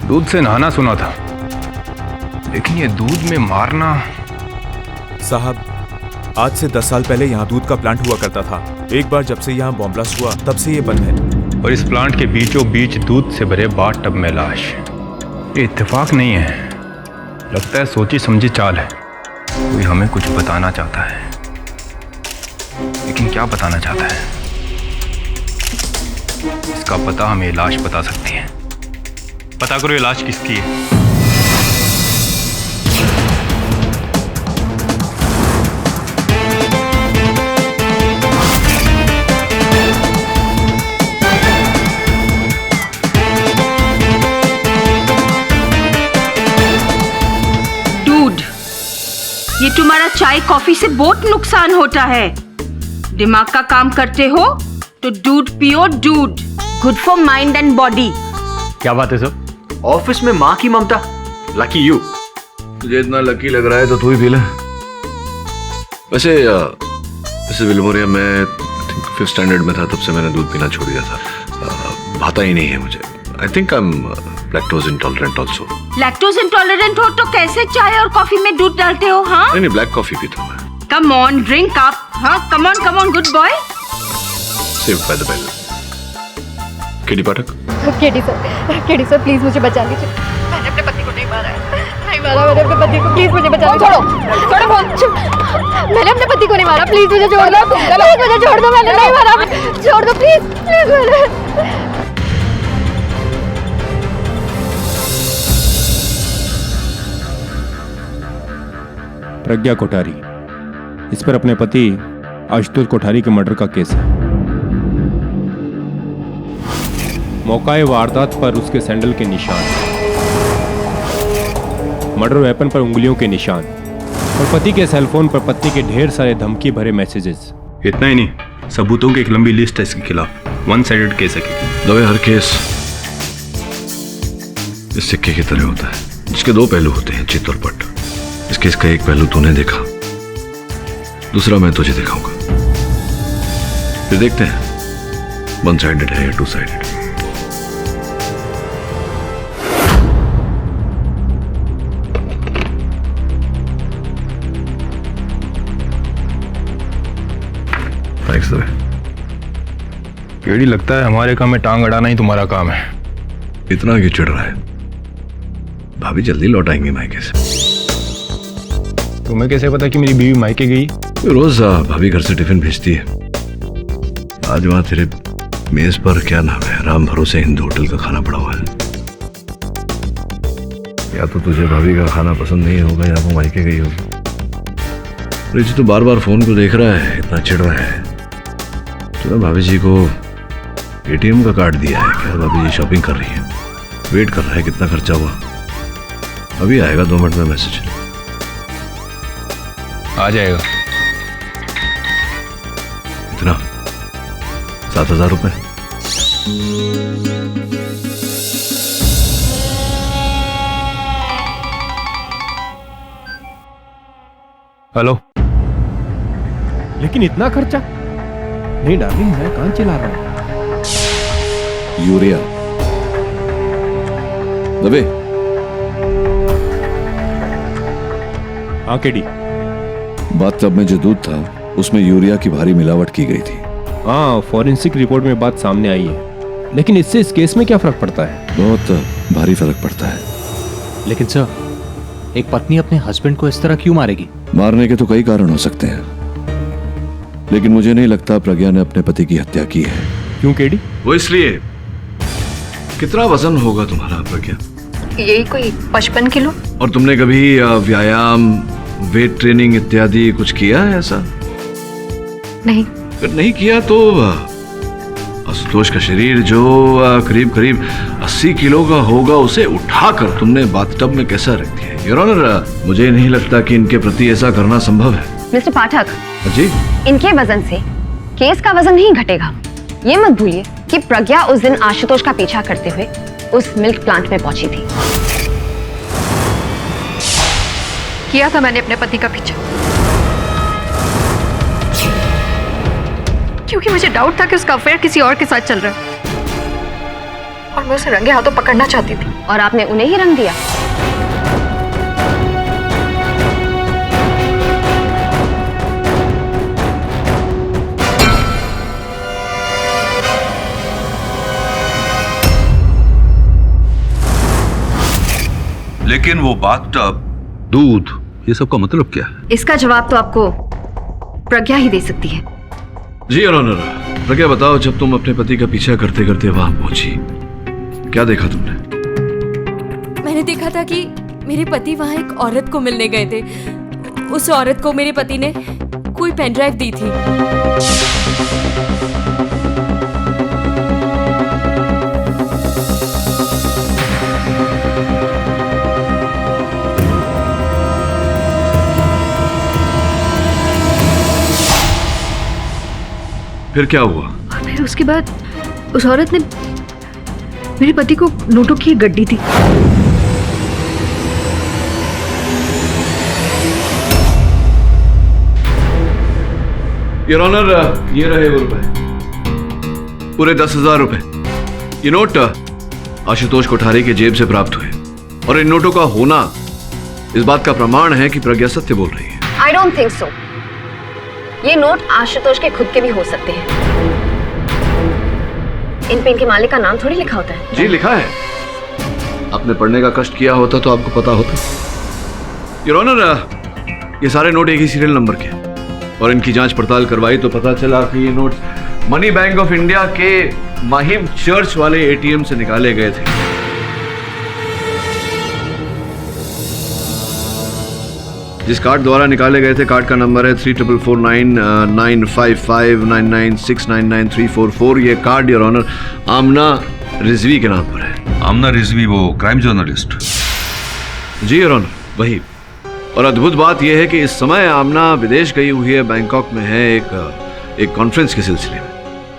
दूध से नहाना सुना था, लेकिन ये दूध में मारना। साहब, आज से 10 साल पहले यहाँ दूध का प्लांट हुआ करता था। एक बार जब से यहाँ बॉम्ब ब्लास्ट हुआ तब से ये बंद है। और इस प्लांट के बीचों बीच दूध से भरे बाथ टब में लाश। ये इत्तेफाक नहीं है, लगता है सोची समझी चाल है। कोई हमें कुछ बताना चाहता है, लेकिन क्या बताना चाहता है? इसका पता हमें लाश बता सकती है। पता करो ये लाश किसकी है। ये तुम्हारा चाय कॉफी से बहुत नुकसान होता है। दिमाग का काम करते हो तो दूध पियो, दूध good for mind and body. क्या बात है सर? ऑफिस में माँ की ममता। Lucky you. तुझे इतना लकी लग रहा है तो तू ही पी ले। वैसे विल्मोरिया मैं 5th स्टैंडर्ड में था, तब से मैंने दूध पीना छोड़ दिया था। भाता ही नहीं है मुझे। I think I am lactose intolerant also. Lactose intolerant हो तो कैसे चाय और कॉफी में दूध डालते हो? हाँ नहीं, ब्लैक कॉफी पीता हूँ मैं। Come on, drink up. हाँ, come on good boy. Saved by the bell. KD Pathak. KD sir please मुझे बचा लीजिए। मैंने अपने पति को नहीं मारा है। नहीं मारा मैंने अपने पति को। प्लीज मुझे बचा लीजिए। छोड़ो फोन। मैंने अपने पति को नहीं मारा। प्लीज मुझे छोड़ दो। प्लीज मुझे छोड़ दो। मैंने नहीं मारा। छोड़ दो प्लीज। प्रज्ञा कोठारी, इस पर अपने पति आशुतोष कोठारी के मर्डर का केस है। मौकाए वारदात पर उसके सैंडल के निशान, मर्डर वेपन पर उंगलियों के निशान और पति के सेलफोन पर पत्नी के ढेर सारे धमकी भरे मैसेजेस। इतना ही नहीं, सबूतों की एक लंबी लिस्ट है इसके खिलाफ। वन साइडेड केस है। दबे हर केस इस सिक्के की तरह होता है, जिसके दो पहलू होते हैं, चित और पट। इस केस का एक पहलू तूने देखा, दूसरा मैं तुझे दिखाऊंगा। फिर देखते हैं वन साइडेड है या टू साइडेड। थैंक्स दबे। केडी, लगता है हमारे काम में टांग अड़ाना ही तुम्हारा काम है। इतना क्यों चिढ़ रहा है? भाभी जल्दी लौट आएंगे मायके से। तुम्हें कैसे पता कि मेरी बीवी मायके गई? रोज भाभी घर से टिफिन भेजती है। आज वहां तेरे मेज पर क्या नाम है, राम भरोसे हिंदू होटल का खाना पड़ा हुआ है। या तो तुझे भाभी का खाना पसंद नहीं होगा या वो मायके गई होगी। रिच तो बार बार फोन को देख रहा है, इतना चिढ़ रहा है। तो भाभी जी को एटीएम का कार्ड दिया है क्या? भाभी जी शॉपिंग कर रही है, वेट कर रहा है कितना खर्चा हुआ। अभी आएगा 2 मिनट में मैसेज। आ जाएगा। इतना 7,000 रुपए। हेलो। लेकिन इतना खर्चा नहीं डार्लिंग, मैं कान चला रहा हूं। यूरिया दबे। हाँ केडी, बाथटब में जो दूध था उसमें यूरिया की भारी मिलावट की गई थी। हाँ, फॉरेंसिक रिपोर्ट में बात सामने आई है, लेकिन इससे इस केस में क्या फर्क पड़ता है? बहुत भारी फर्क पड़ता है। लेकिन सर, एक पत्नी अपने हस्बैंड को इस तरह क्यों मारेगी? मारने के तो कई कारण हो सकते हैं, लेकिन मुझे नहीं लगता प्रज्ञा ने अपने पति की हत्या की है। क्यों केडी? वो इसलिए। कितना वजन होगा तुम्हारा प्रज्ञा? यही कोई 55 किलो। और तुमने कभी व्यायाम, वेट ट्रेनिंग इत्यादि कुछ किया है ऐसा? नहीं। अगर नहीं किया तो आशुतोष का शरीर जो करीब करीब 80 किलो का होगा, उसे उठाकर तुमने बाथटब में कैसा रख दिया? योर ऑनर, मुझे नहीं लगता कि इनके प्रति ऐसा करना संभव है। मिस्टर पाठक जी, इनके वजन से केस का वजन नहीं घटेगा। ये मत भूलिए कि प्रज्ञा उस दिन आशुतोष का पीछा करते हुए उस मिल्क प्लांट में पहुंची थी। किया था मैंने अपने पति का पीछा, क्योंकि मुझे डाउट था कि उसका अफेयर किसी और के साथ चल रहा है। और मैं उसे रंगे हाथों पकड़ना चाहती थी। और आपने उन्हें ही रंग दिया। लेकिन वो बाथटब, दूध, ये सब का मतलब क्या है? इसका जवाब तो आपको प्रज्ञा ही दे सकती है। जी योर ऑनर, प्रज्ञा बताओ, जब तुम अपने पति का पीछा करते करते वहां पहुंची, क्या देखा तुमने? मैंने देखा था कि मेरे पति वहां एक औरत को मिलने गए थे। उस औरत को मेरे पति ने कोई पेन ड्राइव दी थी। फिर क्या हुआ? फिर उसके बाद उस औरत ने मेरे पति को नोटों की एक गड्डी दी। योर ऑनर, ये रहे वो रुपए, पूरे 10,000 रुपए। ये नोट आशुतोष कोठारी के जेब से प्राप्त हुए, और इन नोटों का होना इस बात का प्रमाण है कि प्रज्ञा सत्य बोल रही है। I don't think so. ये नोट आशुतोष के खुद के भी हो सकते हैं। इन पे इनके मालिक का नाम थोड़ी लिखा होता है। जी लिखा है। आपने पढ़ने का कष्ट किया होता तो आपको पता होता। योर ऑनर, ये सारे नोट एक ही सीरियल नंबर के, और इनकी जांच पड़ताल करवाई तो पता चला कि ये note money bank of India के माहिम चर्च वाले एटीएम से निकाले गए थे। जिस कार्ड द्वारा निकाले गए थे, कार्ड का नंबर है 3449955996999344। ये card your honour Amna Rizvi के नाम पर है। आमना रिजवी, वो क्राइम जर्नलिस्ट? जी योर ऑनर, वही। और अद्भुत बात यह है कि इस समय आमना विदेश गई हुई है, बैंकॉक में है एक कॉन्फ्रेंस के सिलसिले में।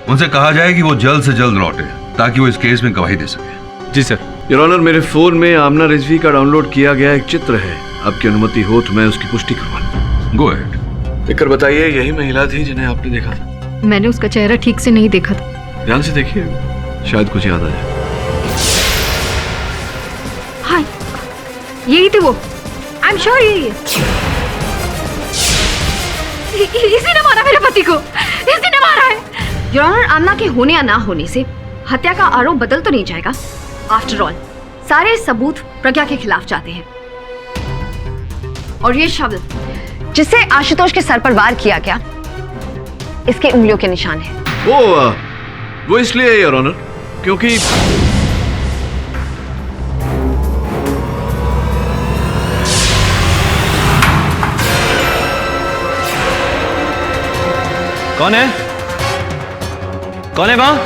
उनसे कहा जाए कि वो जल्द से जल्द लौटे ताकि वो इस केस में गवाही दे सके। जी सर। योर ऑनर, मेरे फोन में आमना रिजवी का डाउनलोड किया गया एक चित्र है। आपकी अनुमति हो तो मैं उसकी पुष्टि करवाऊं। Go ahead. देखकर बताइए, यही महिला थी जिन्हें आपने देखा था? मैंने उसका चेहरा ठीक से नहीं देखा था। ध्यान से देखिए, शायद कुछ याद आ जाए। हाँ, यही थे वो। आई एम श्योर यही है। इसी ने मारा मेरे पति को, इसी ने मारा है। योर ऑनर, आमना के होने या ना होने से हत्या का आरोप बदल तो नहीं जाएगा। आफ्टर ऑल सारे सबूत प्रज्ञा के खिलाफ जाते हैं, और ये शब्द जिससे आशुतोष के सर पर वार किया गया, इसके उंगलियों के निशान है। वो इसलिए योर ऑनर क्योंकि कौन है? कौन है वहां?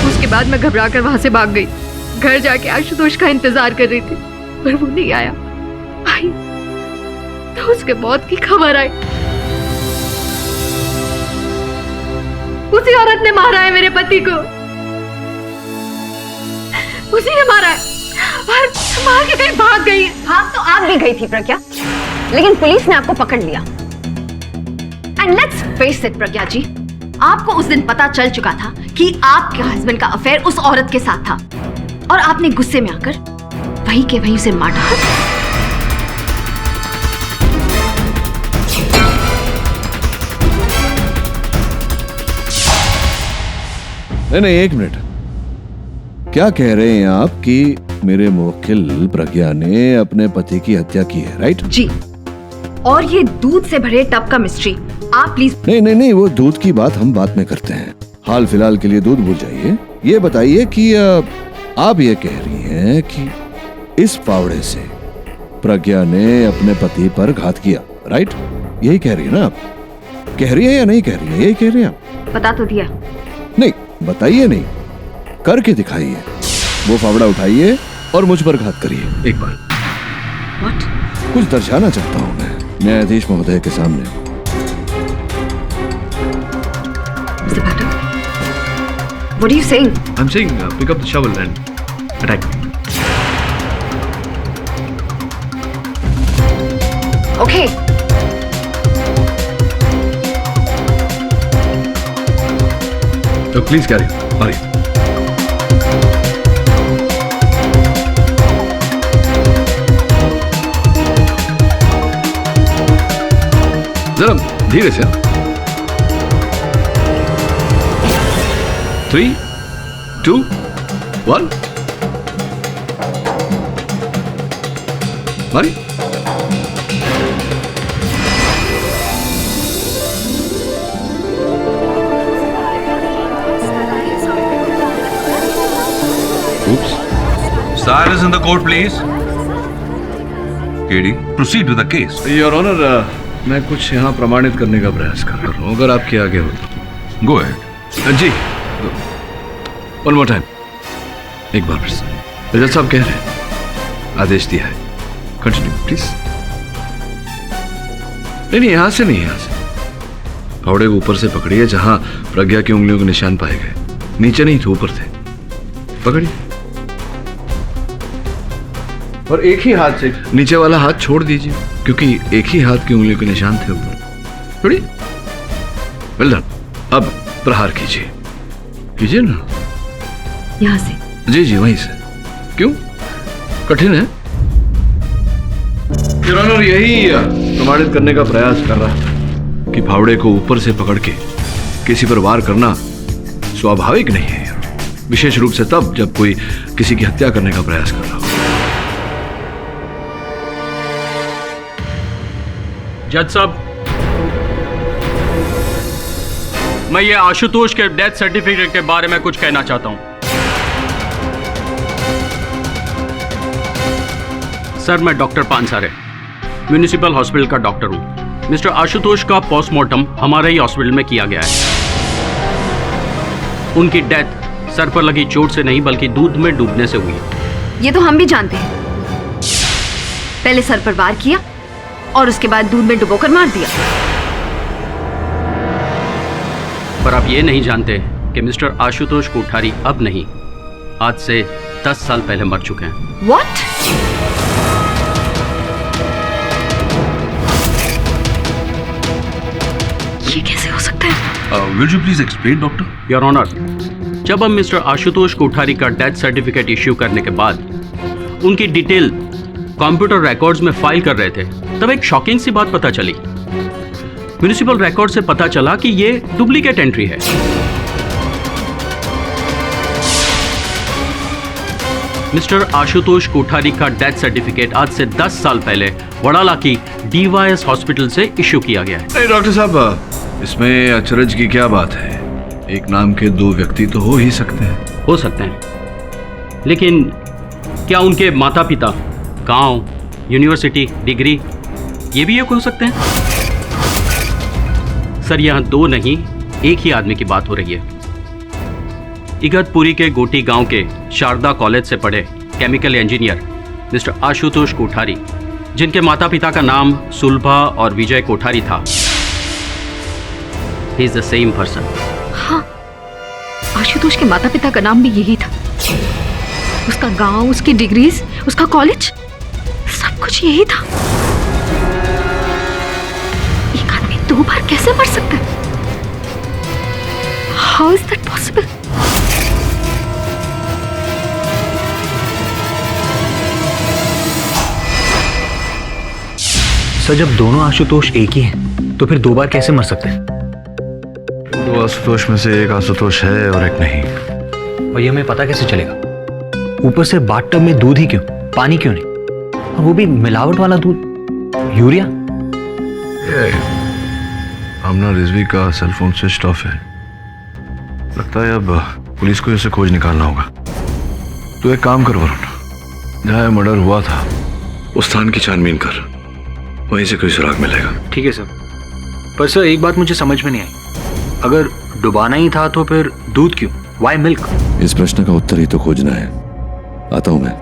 उसके बाद मैं घबरा कर वहां से भाग गई। घर जाके आशुतोष का इंतजार कर रही थी, पर वो नहीं आया। आई तो उसके मौत की खबर आई। उसी औरत ने मारा है मेरे पति को, उसी ने मारा है, और मार के कहीं भाग गई है। भाग तो आप भी गई थी प्रज्ञा, लेकिन पुलिस ने आपको पकड़ लिया। एंड लेट्स फेस इट प्रज्ञा जी, आपको उस दिन पता चल चुका था कि आपके हस्बैंड का अफेयर उस औरत के साथ था, और आपने गुस्से में आकर वहीं के वहीं उसे मार डाला। नहीं, एक मिनट। क्या कह रहे हैं आप कि मेरे मुवक्किल प्रज्ञा ने अपने पति की हत्या की है, राइट? जी, और ये दूध से भरे टब का मिस्ट्री आप प्लीज। नहीं, वो दूध की बात हम बाद में करते हैं। हाल फिलहाल के लिए दूध भूल जाइए। ये बताइए कि आप ये कह रही हैं कि इस फावड़े से प्रज्ञा ने अपने पति पर घात किया, राइट? यही कह रही है ना आप? कह रही है या नहीं कह रही है? यही कह रही है आप? बता तो दिया। नहीं, बताइए नहीं, करके दिखाइए। वो फावड़ा उठाइए और मुझ पर घात करिए एक बार। What? कुछ दर्शाना चाहता हूं मैं न्यायाधीश महोदय के सामने। What are you saying? I'm saying pick up the shovel and attack me. Okay. Please carry Hari. जरा धीरे से। 3, 2, 1 Hari. Silence in the court, please. KD, proceed with the case. Your honour, मैं कुछ यहाँ प्रमाणित करने का प्रयास कर रहा हूँ, अगर आपके आगे हो तो। Go ahead. जी, वन मोर टाइम, एक बार फिर से। जज साहब कह रहे हैं, आदेश दिया है, कंटिन्यू प्लीज। नहीं, यहाँ से नहीं, यहाँ से फावड़े को ऊपर से पकड़िए, जहां प्रज्ञा की उंगलियों के निशान पाए गए। नीचे नहीं थे, ऊपर थे, पकड़िए। और एक ही हाथ से नीचे वाला हाथ छोड़ दीजिए, क्योंकि एक ही हाथ की उंगलियों के निशान थे ऊपर। छोड़िए। Well done. अब प्रहार कीजिए, कीजिए ना। यहां से? जी जी, वहीं से। क्यों, कठिन है? योर ऑनर, यही प्रमाणित करने का प्रयास कर रहा था कि फावड़े को ऊपर से पकड़ के किसी पर वार करना स्वाभाविक नहीं है, विशेष रूप से तब जब कोई किसी की हत्या करने का प्रयास कर रहा हो। जज साहब, मैं ये आशुतोष के डेथ सर्टिफिकेट के बारे में कुछ कहना चाहता हूं। सर, मैं डॉक्टर पानसारे, म्युनिसिपल हॉस्पिटल का डॉक्टर हूं। मिस्टर आशुतोष का पोस्टमार्टम हमारे ही हॉस्पिटल में किया गया है। उनकी डेथ सर पर लगी चोट से नहीं, बल्कि दूध में डूबने से हुई। ये तो हम भी जानते हैं। पहले सर पर वार किया और उसके बाद दूध में डुबोकर मार दिया। पर आप ये नहीं जानते कि मिस्टर आशुतोष कोठारी अब नहीं, आज से 10 साल पहले मर चुके हैं। What? ये कैसे हो सकता है? Will you please explain, doctor? Your honour, जब हम मिस्टर आशुतोष कोठारी का डेथ सर्टिफिकेट इश्यू करने के बाद उनकी डिटेल कंप्यूटर रिकॉर्ड्स में फाइल कर रहे थे, तब एक शॉकिंग सी बात पता चली। म्युनिसिपल रिकॉर्ड से पता चला कि ये डुप्लीकेट एंट्री है। मिस्टर आशुतोष कोठारी का डेथ सर्टिफिकेट आज से 10 साल पहले वडाला की डीवाईएस हॉस्पिटल से इश्यू किया गया है। नहीं डॉक्टर साहब, इसमें अचरज की क्या बात है? एक नाम के 2 व्यक्ति तो हो ही सकते हैं। हो सकते हैं, लेकिन क्या उनके माता पिता, गांव, यूनिवर्सिटी, डिग्री, ये भी एक हो सकते हैं? सर, यहां 2 नहीं, एक ही आदमी की बात हो रही है। इगतपुरी के गोटी गांव के शारदा कॉलेज से पढ़े chemical engineer mister Ashutosh Kothari, जिनके माता पिता का नाम सुलभा और विजय कोठारी था, he is the same person. हाँ, आशुतोष के माता पिता का नाम भी यही था। उसका गांव, उसकी डिग्रीज, उसका कॉलेज, सब कुछ यही था। एक आदमी 2 बार कैसे मर सकता है? How is that possible? Sir, जब दोनों आशुतोष एक ही हैं, तो फिर 2 बार कैसे मर सकते हैं? 2 आशुतोष में से एक आशुतोष है और एक नहीं। और ये हमें पता कैसे चलेगा? ऊपर से बाथटब में दूध ही क्यों, पानी क्यों नहीं? और वो भी मिलावट वाला दूध, यूरिया। आमना रिजवी का सेलफोन स्विच ऑफ है। लगता है अब पुलिस को इसे खोज निकालना होगा। तो एक काम कर वरुण, जहाँ मर्डर हुआ था उस स्थान की छानबीन कर, वहीं से कोई सुराग मिलेगा। ठीक है सर। पर सर, एक बात मुझे समझ में नहीं आई, अगर डुबाना ही था तो फिर दूध क्यों? Why milk? इस प्रश्न का उत्तर ही तो खोजना है। आता हूं मैं।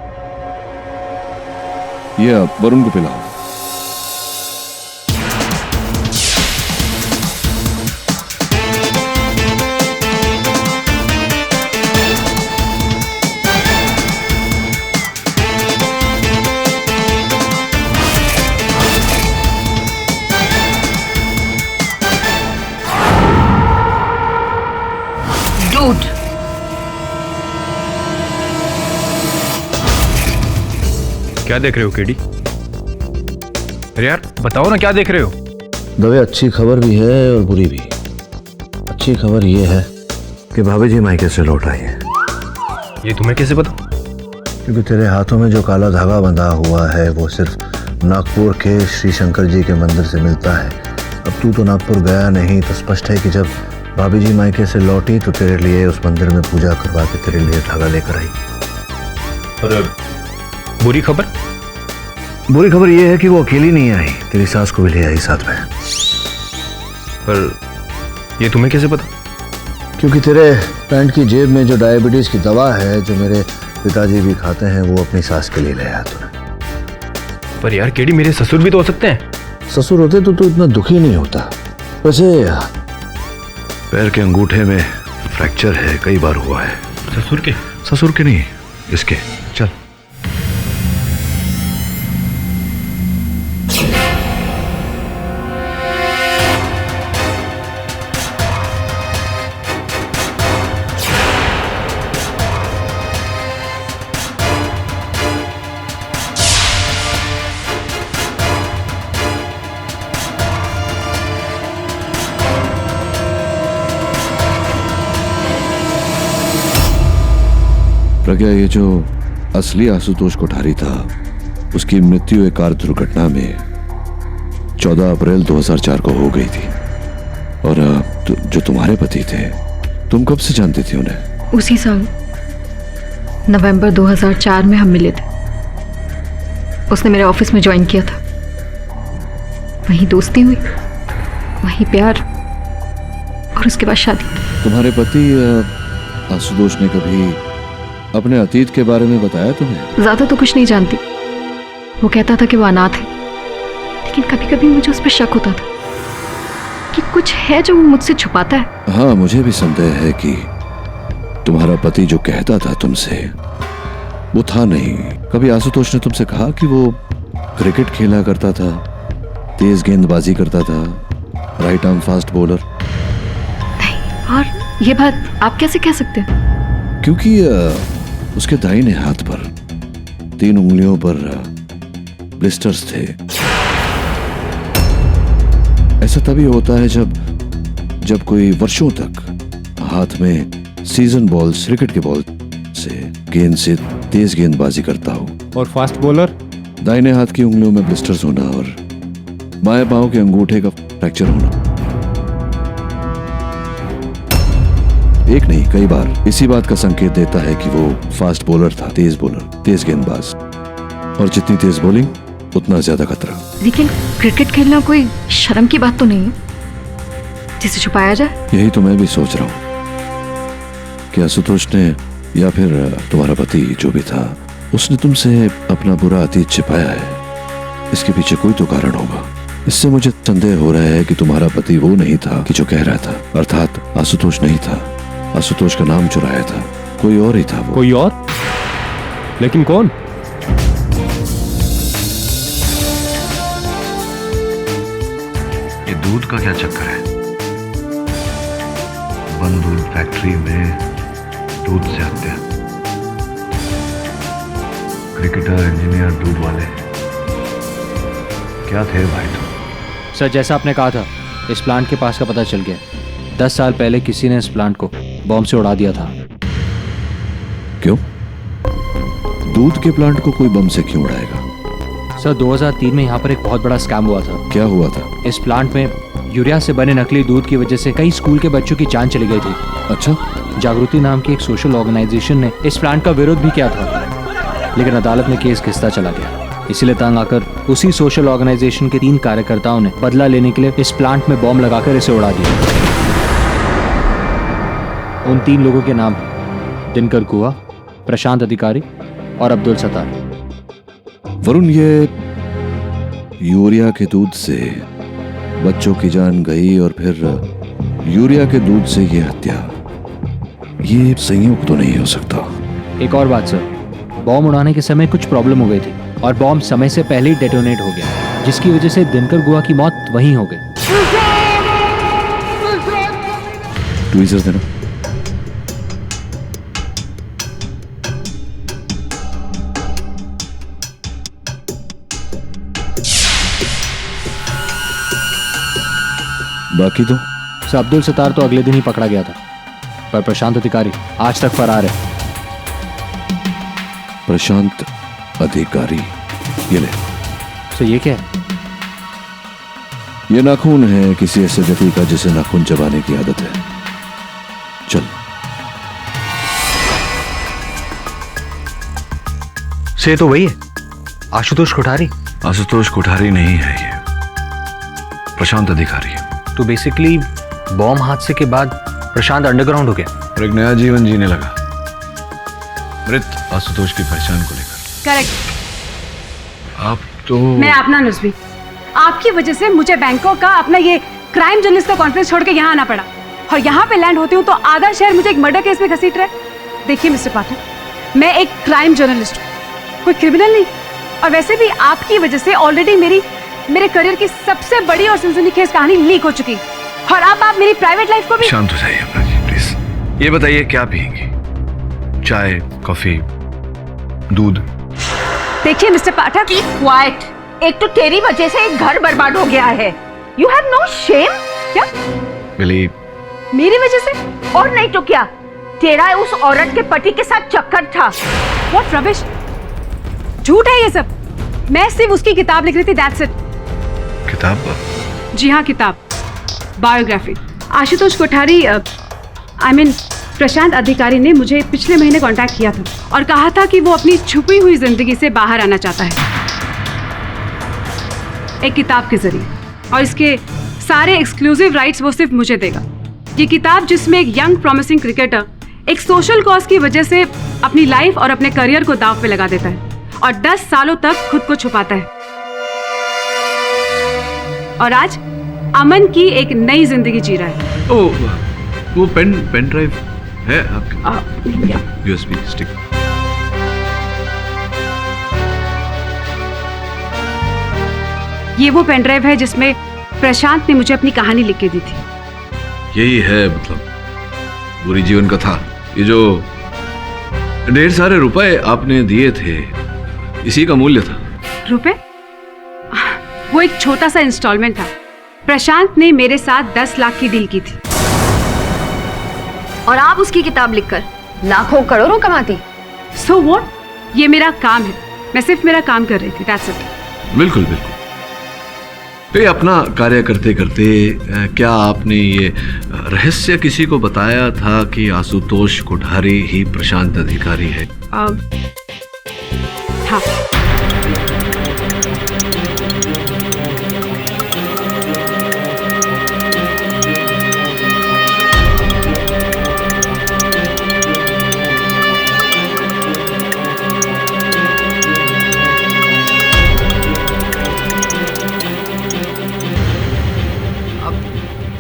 ये आप वरुण को पिलाओ। क्या देख रहे हो केडी? अरे यार बताओ ना, क्या देख रहे हो? दवे अच्छी खबर भी है और बुरी भी। अच्छी खबर ये है कि भाभी जी मायके से लौट आई है। ये तुम्हें कैसे पता? क्योंकि तेरे हाथों में जो काला धागा बंधा हुआ है वो सिर्फ नागपुर के श्री शंकर जी के मंदिर से मिलता है। अब तू तो नागपुर गया नहीं, तो स्पष्ट है कि जब भाभी जी मायके से लौटी तो तेरे लिए उस मंदिर में पूजा करवा के तेरे लिए धागा लेकर आई। और बुरी खबर? बुरी खबर ये है कि वो अकेली नहीं आई, तेरी सास को भी ले आई साथ में। पर ये तुम्हें कैसे पता? क्योंकि तेरे पैंट की जेब में जो डायबिटीज की दवा है जो मेरे पिताजी भी खाते हैं वो अपनी सास के लिए ले आया तूने। पर यार केडी, मेरे ससुर भी तो हो सकते हैं। ससुर होते तो तू इतना दुखी नहीं होता। वैसे पैर के अंगूठे में फ्रैक्चर है, कई बार हुआ है। ससुर के? ससुर के नहीं, इसके। चल। प्रज्ञा, ये जो असली आशुतोष कोठारी था उसकी मृत्यु एक कार दुर्घटना में 14 अप्रैल 2004 को हो गई थी। और जो तुम्हारे पति थे, तुम कब से जानती थी उन्हें? उसी साल नवंबर 2004 में हम मिले थे। उसने मेरे ऑफिस में ज्वाइन किया था। वहीं दोस्ती हुई, वहीं प्यार, और उसके बाद शादी। तुम्हारे पति आशुतोष ने कभी अपने अतीत के बारे में बताया तुम्हें? ज्यादा तो कुछ नहीं जानती। वो कहता था कि वो अनाथ है, लेकिन कभी कभी मुझे उस पर शक होता था कि कुछ है जो वो मुझसे छुपाता है। हाँ, मुझे भी संदेह है कि तुम्हारा पति जो कहता था तुमसे वो था नहीं। कभी आशुतोष ने तुमसे कहा कि वो क्रिकेट खेला करता था, तेज गेंदबाजी करता था, राइट आर्म फास्ट बॉलर? नहीं। और ये बात आप कैसे कह सकते हैं? क्योंकि उसके दाहिने हाथ पर 3 उंगलियों पर ब्लिस्टर्स थे। ऐसा तभी होता है जब कोई वर्षों तक हाथ में सीजन बॉल्स, क्रिकेट के बॉल से गेंद से तेज गेंदबाजी करता हो। और फास्ट बॉलर? दाहिने हाथ की उंगलियों में ब्लिस्टर्स होना और बाएं पांव के अंगूठे का फ्रैक्चर होना। एक नहीं, कई बार। इसी बात का संकेत देता है कि वो फास्ट बॉलर था, तेज बॉलर, तेज गेंदबाज। और जितनी तेज बॉलिंग उतना ज्यादा खतरा। लेकिन क्रिकेट खेलना कोई शर्म की बात तो नहीं है जिसे छुपाया जाए। यही तो मैं भी सोच रहा हूँ कि आशुतोष ने या फिर तुम्हारा पति जो भी था उसने तुमसे अपना बुरा अतीत छिपाया है। इसके पीछे कोई तो कारण होगा। इससे मुझे संदेह हो रहा है कि तुम्हारा पति वो नहीं था कि जो कह रहा था, अर्थात आशुतोष नहीं था। आशुतोष का नाम चुराया था, कोई और ही था वो। कोई और? लेकिन कौन? ये दूध का क्या चक्कर है? बंद दूध फैक्ट्री में दूध से हत्या, क्रिकेटर, इंजीनियर, दूध वाले, क्या थे भाई तुम? सर, जैसा आपने कहा था, इस प्लांट के पास का पता चल गया। 10 साल पहले किसी ने इस प्लांट को बॉम्ब से उड़ा दिया था। क्यों? दूध के प्लांट को कोई बम से क्यों उड़ाएगा? सर, 2003 में यहाँ पर एक बहुत बड़ा स्कैम हुआ था। क्या हुआ था? इस प्लांट में यूरिया से बने नकली दूध की वजह से कई स्कूल के बच्चों की जान चली गई थी। अच्छा। जागृति नाम की एक सोशल ऑर्गेनाइजेशन ने इस प्लांट का विरोध भी किया था, लेकिन अदालत में केस घिसता चला गया। इसीलिए तंग आकर उसी सोशल ऑर्गेनाइजेशन के 3 कार्यकर्ताओं ने बदला लेने के लिए इस प्लांट में बॉम्ब लगाकर इसे उड़ा दिया। उन 3 लोगों के नाम हैं दिनकर गुहा, प्रशांत अधिकारी और अब्दुल सत्तार। वरुण, ये यूरिया के दूध से बच्चों की जान गई और फिर यूरिया के दूध से ये हत्या, ये संयोग तो नहीं हो सकता। एक और बात सर, बॉम्ब उड़ाने के समय कुछ प्रॉब्लम हो गई थी और बॉम्ब समय से पहले ही डेटोनेट हो गया, जिसकी वजह से दिनकर गुहा की मौत वहीं हो गई। ट्वीजर्स देना। बाकी तो सर अब्दुल सत्तार तो अगले दिन ही पकड़ा गया था, पर प्रशांत अधिकारी आज तक फरार है। प्रशांत अधिकारी, ये ले। सर ये क्या है? ये नाखून है किसी ऐसे व्यक्ति का जिसे नाखून चबाने की आदत है। चल। से तो वही है, आशुतोष कोठारी। आशुतोष कोठारी नहीं है, ये प्रशांत अधिकारी है। तो बेसिकली बॉम्ब हादसे के बाद प्रशांत अंडरग्राउंड हो गया और एक नया जीवन जीने लगा मृत आशुतोष की पहचान को लेकर। करेक्ट। आप तो मैं अपना नुस्बी, आपकी वजह से मुझे बैंकॉक का अपना ये क्राइम जर्नलिस्ट का कॉन्फ्रेंस छोड़ के यहाँ आना पड़ा, और यहाँ पे लैंड होती हूँ तो आधा शहर मुझे एक मर्डर केस में घसीट रहा है। देखिए मिस्टर पाठक, मैं एक क्राइम जर्नलिस्ट हूँ, कोई क्रिमिनल नहीं। और वैसे भी आपकी वजह से ऑलरेडी मेरे करियर की सबसे बड़ी और सनसनीखेज कहानी लीक हो चुकी, और अब आप मेरी प्राइवेट लाइफ को भी। शांत हो जाइए अपना जी प्लीज। ये बताइए क्या पियेंगे, चाय, कॉफी, दूध? देखिए मिस्टर पाठक, क्वाइट। एक तो तेरी वजह से एक घर बर्बाद हो गया है। You have no shame. क्या बिली? मेरी वजह से? और नहीं तो क्या, तेरा उस औरत के पति के साथ चक्कर था। What rubbish! झूठ है ये सब। मैं सिर्फ उसकी किताब लिख रही थी, that's it। किताब? जी हाँ, किताब, biography. Ashutosh Kothari, I mean प्रशांत अधिकारी ने मुझे पिछले महीने कांटेक्ट किया था और कहा था कि वो अपनी छुपी हुई जिंदगी से बाहर आना चाहता है एक किताब के जरिए, और इसके सारे एक्सक्लूसिव राइट्स वो सिर्फ मुझे देगा। ये किताब जिसमें एक यंग प्रॉमिसिंग क्रिकेटर एक सोशल कॉज की वजह से अपनी लाइफ और अपने करियर को दांव पे लगा देता है और 10 सालों तक खुद को छुपाता है, और आज अमन की एक नई जिंदगी जी रहा है। ओह, वो पेन ड्राइव है आपके? USB stick. ये वो पेन ड्राइव है जिसमें प्रशांत ने मुझे अपनी कहानी लिख के दी थी। यही है मतलब बुरी जीवन कथा। ये जो ढेर सारे रुपए आपने दिए थे, इसी का मूल्य था। रुपए? वो एक छोटा सा इंस्टॉलमेंट था। प्रशांत ने मेरे साथ 10 लाख की डील की थी, और आप उसकी किताब लिखकर लाखों करोड़ों कमाती। So what? ये मेरा काम है, मैं सिर्फ मेरा काम कर रही थी, that's it। बिल्कुल बिल्कुल। तो ये अपना कार्य करते करते क्या आपने ये रहस्य किसी को बताया था कि आशुतोष कोठारी ही प्रशांत अधिकारी है? हाँ।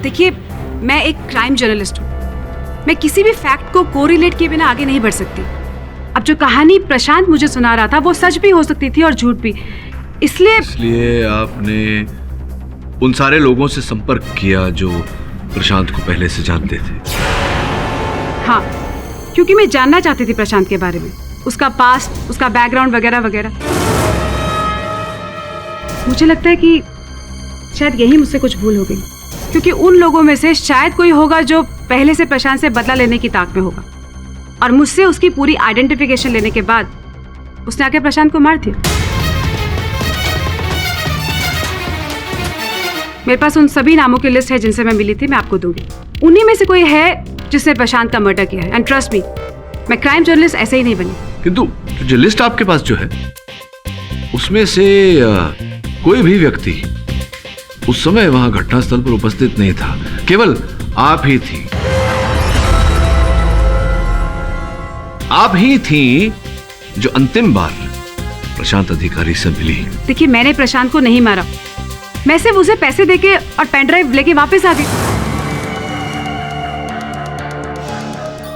देखिए, मैं एक क्राइम जर्नलिस्ट हूँ, मैं किसी भी फैक्ट को कोरिलेट किए बिना आगे नहीं बढ़ सकती। अब जो कहानी प्रशांत मुझे सुना रहा था वो सच भी हो सकती थी और झूठ भी, इसलिए आपने उन सारे लोगों से संपर्क किया जो प्रशांत को पहले से जानते थे? हाँ, क्योंकि मैं जानना चाहती थी प्रशांत के बारे में, उसका पास्ट, उसका बैकग्राउंड वगैरह वगैरह। मुझे लगता है कि शायद यही मुझसे कुछ भूल हो गई, क्योंकि उन लोगों में से शायद कोई होगा जो पहले से प्रशांत से बदला लेने की ताक में होगा, और मुझसे उसकी पूरी आइडेंटिफिकेशन लेने के बाद उसने आके प्रशांत को मार दिया। मेरे पास उन सभी नामों की लिस्ट है जिनसे मैं मिली थी, मैं आपको दूंगी। उन्हीं में से कोई है जिसने प्रशांत का मर्डर किया है, एंड ट्रस्ट मी, मैं क्राइम जर्नलिस्ट ऐसे ही नहीं बनी। किंतु जो लिस्ट आपके पास जो है उसमें से कोई भी व्यक्ति उस समय वहां घटनास्थल पर उपस्थित नहीं था, केवल आप ही थी। आप ही थी जो अंतिम बार प्रशांत अधिकारी से मिली। देखिए, मैंने प्रशांत को नहीं मारा, मैं सिर्फ उसे पैसे देके और पेन ड्राइव लेके वापस आ गई।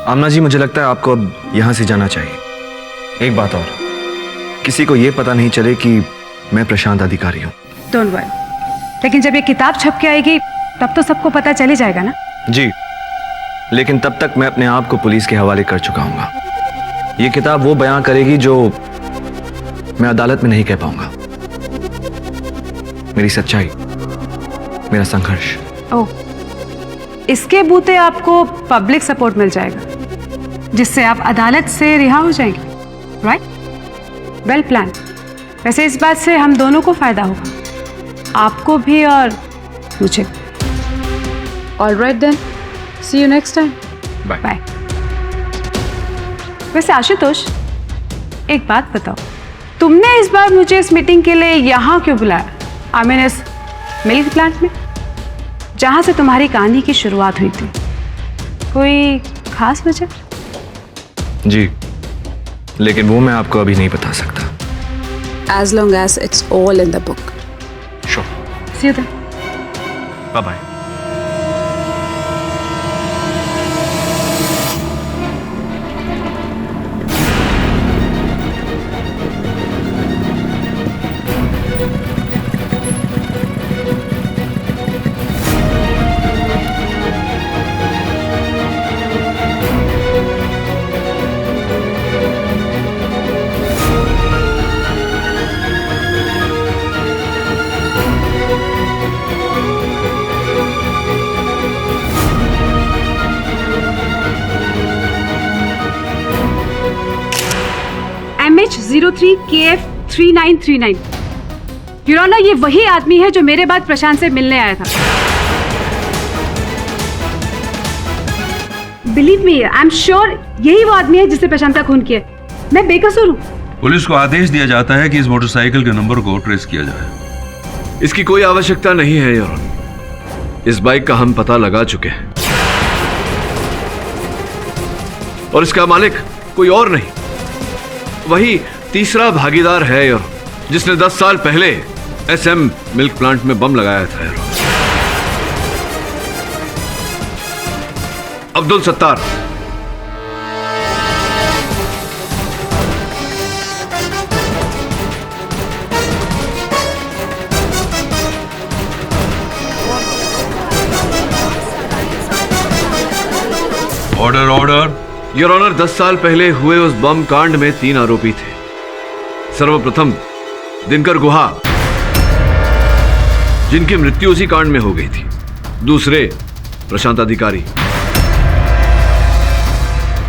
आमना जी, मुझे लगता है आपको अब यहां से जाना चाहिए। एक बात और, किसी को यह पता नहीं चले कि मैं प्रशांत अधिकारी हूं। डोंट वरी, लेकिन जब ये किताब छप के आएगी तब तो सबको पता चले जाएगा ना? जी, लेकिन तब तक मैं अपने आप को पुलिस के हवाले कर चुका हूंगा। ये किताब वो बयां करेगी जो मैं अदालत में नहीं कह पाऊंगा। मेरी सच्चाई, मेरा संघर्ष। ओह, इसके बूते आपको पब्लिक सपोर्ट मिल जाएगा, जिससे आप अदालत से रिहा हो जाएंगे। राइट? Well plan. वैसे इस बात से हम दोनों को फायदा होगा, आपको भी और मुझे। All right then, see you next time. Bye bye. वैसे आशुतोष, एक बात बताओ, तुमने इस बार मुझे इस मीटिंग के लिए यहाँ क्यों बुलाया? आई मीन इस मिल्क प्लांट में, जहाँ से तुम्हारी कहानी की शुरुआत हुई थी। कोई खास वजह? जी, लेकिन वो मैं आपको अभी नहीं बता सकता। As long as it's all in the book. Sure. See you then. Bye bye. MH03KF3939। Your Honor, ये वही आदमी है जो मेरे बाद प्रशांत से मिलने आया था। Believe me, I am sure यही वो आदमी है जिससे प्रशांत का खून किया। मैं बेकसूर हूँ। पुलिस को आदेश दिया जाता है कि इस मोटरसाइकिल के नंबर को ट्रेस किया जाए। इसकी कोई आवश्यकता नहीं है योर ऑनर। इस बाइक का हम पता लगा चुके हैं और इसका मालिक कोई और नहीं, वही तीसरा भागीदार है योर, जिसने 10 साल पहले SM मिल्क प्लांट में बम लगाया था your. Abdul Sattar. Order order. Your honour, 10 साल पहले हुए उस बम कांड में 3 आरोपी थे। सर्वप्रथम दिनकर गुहा, जिनकी मृत्यु उसी कांड में हो गई थी। दूसरे प्रशांत अधिकारी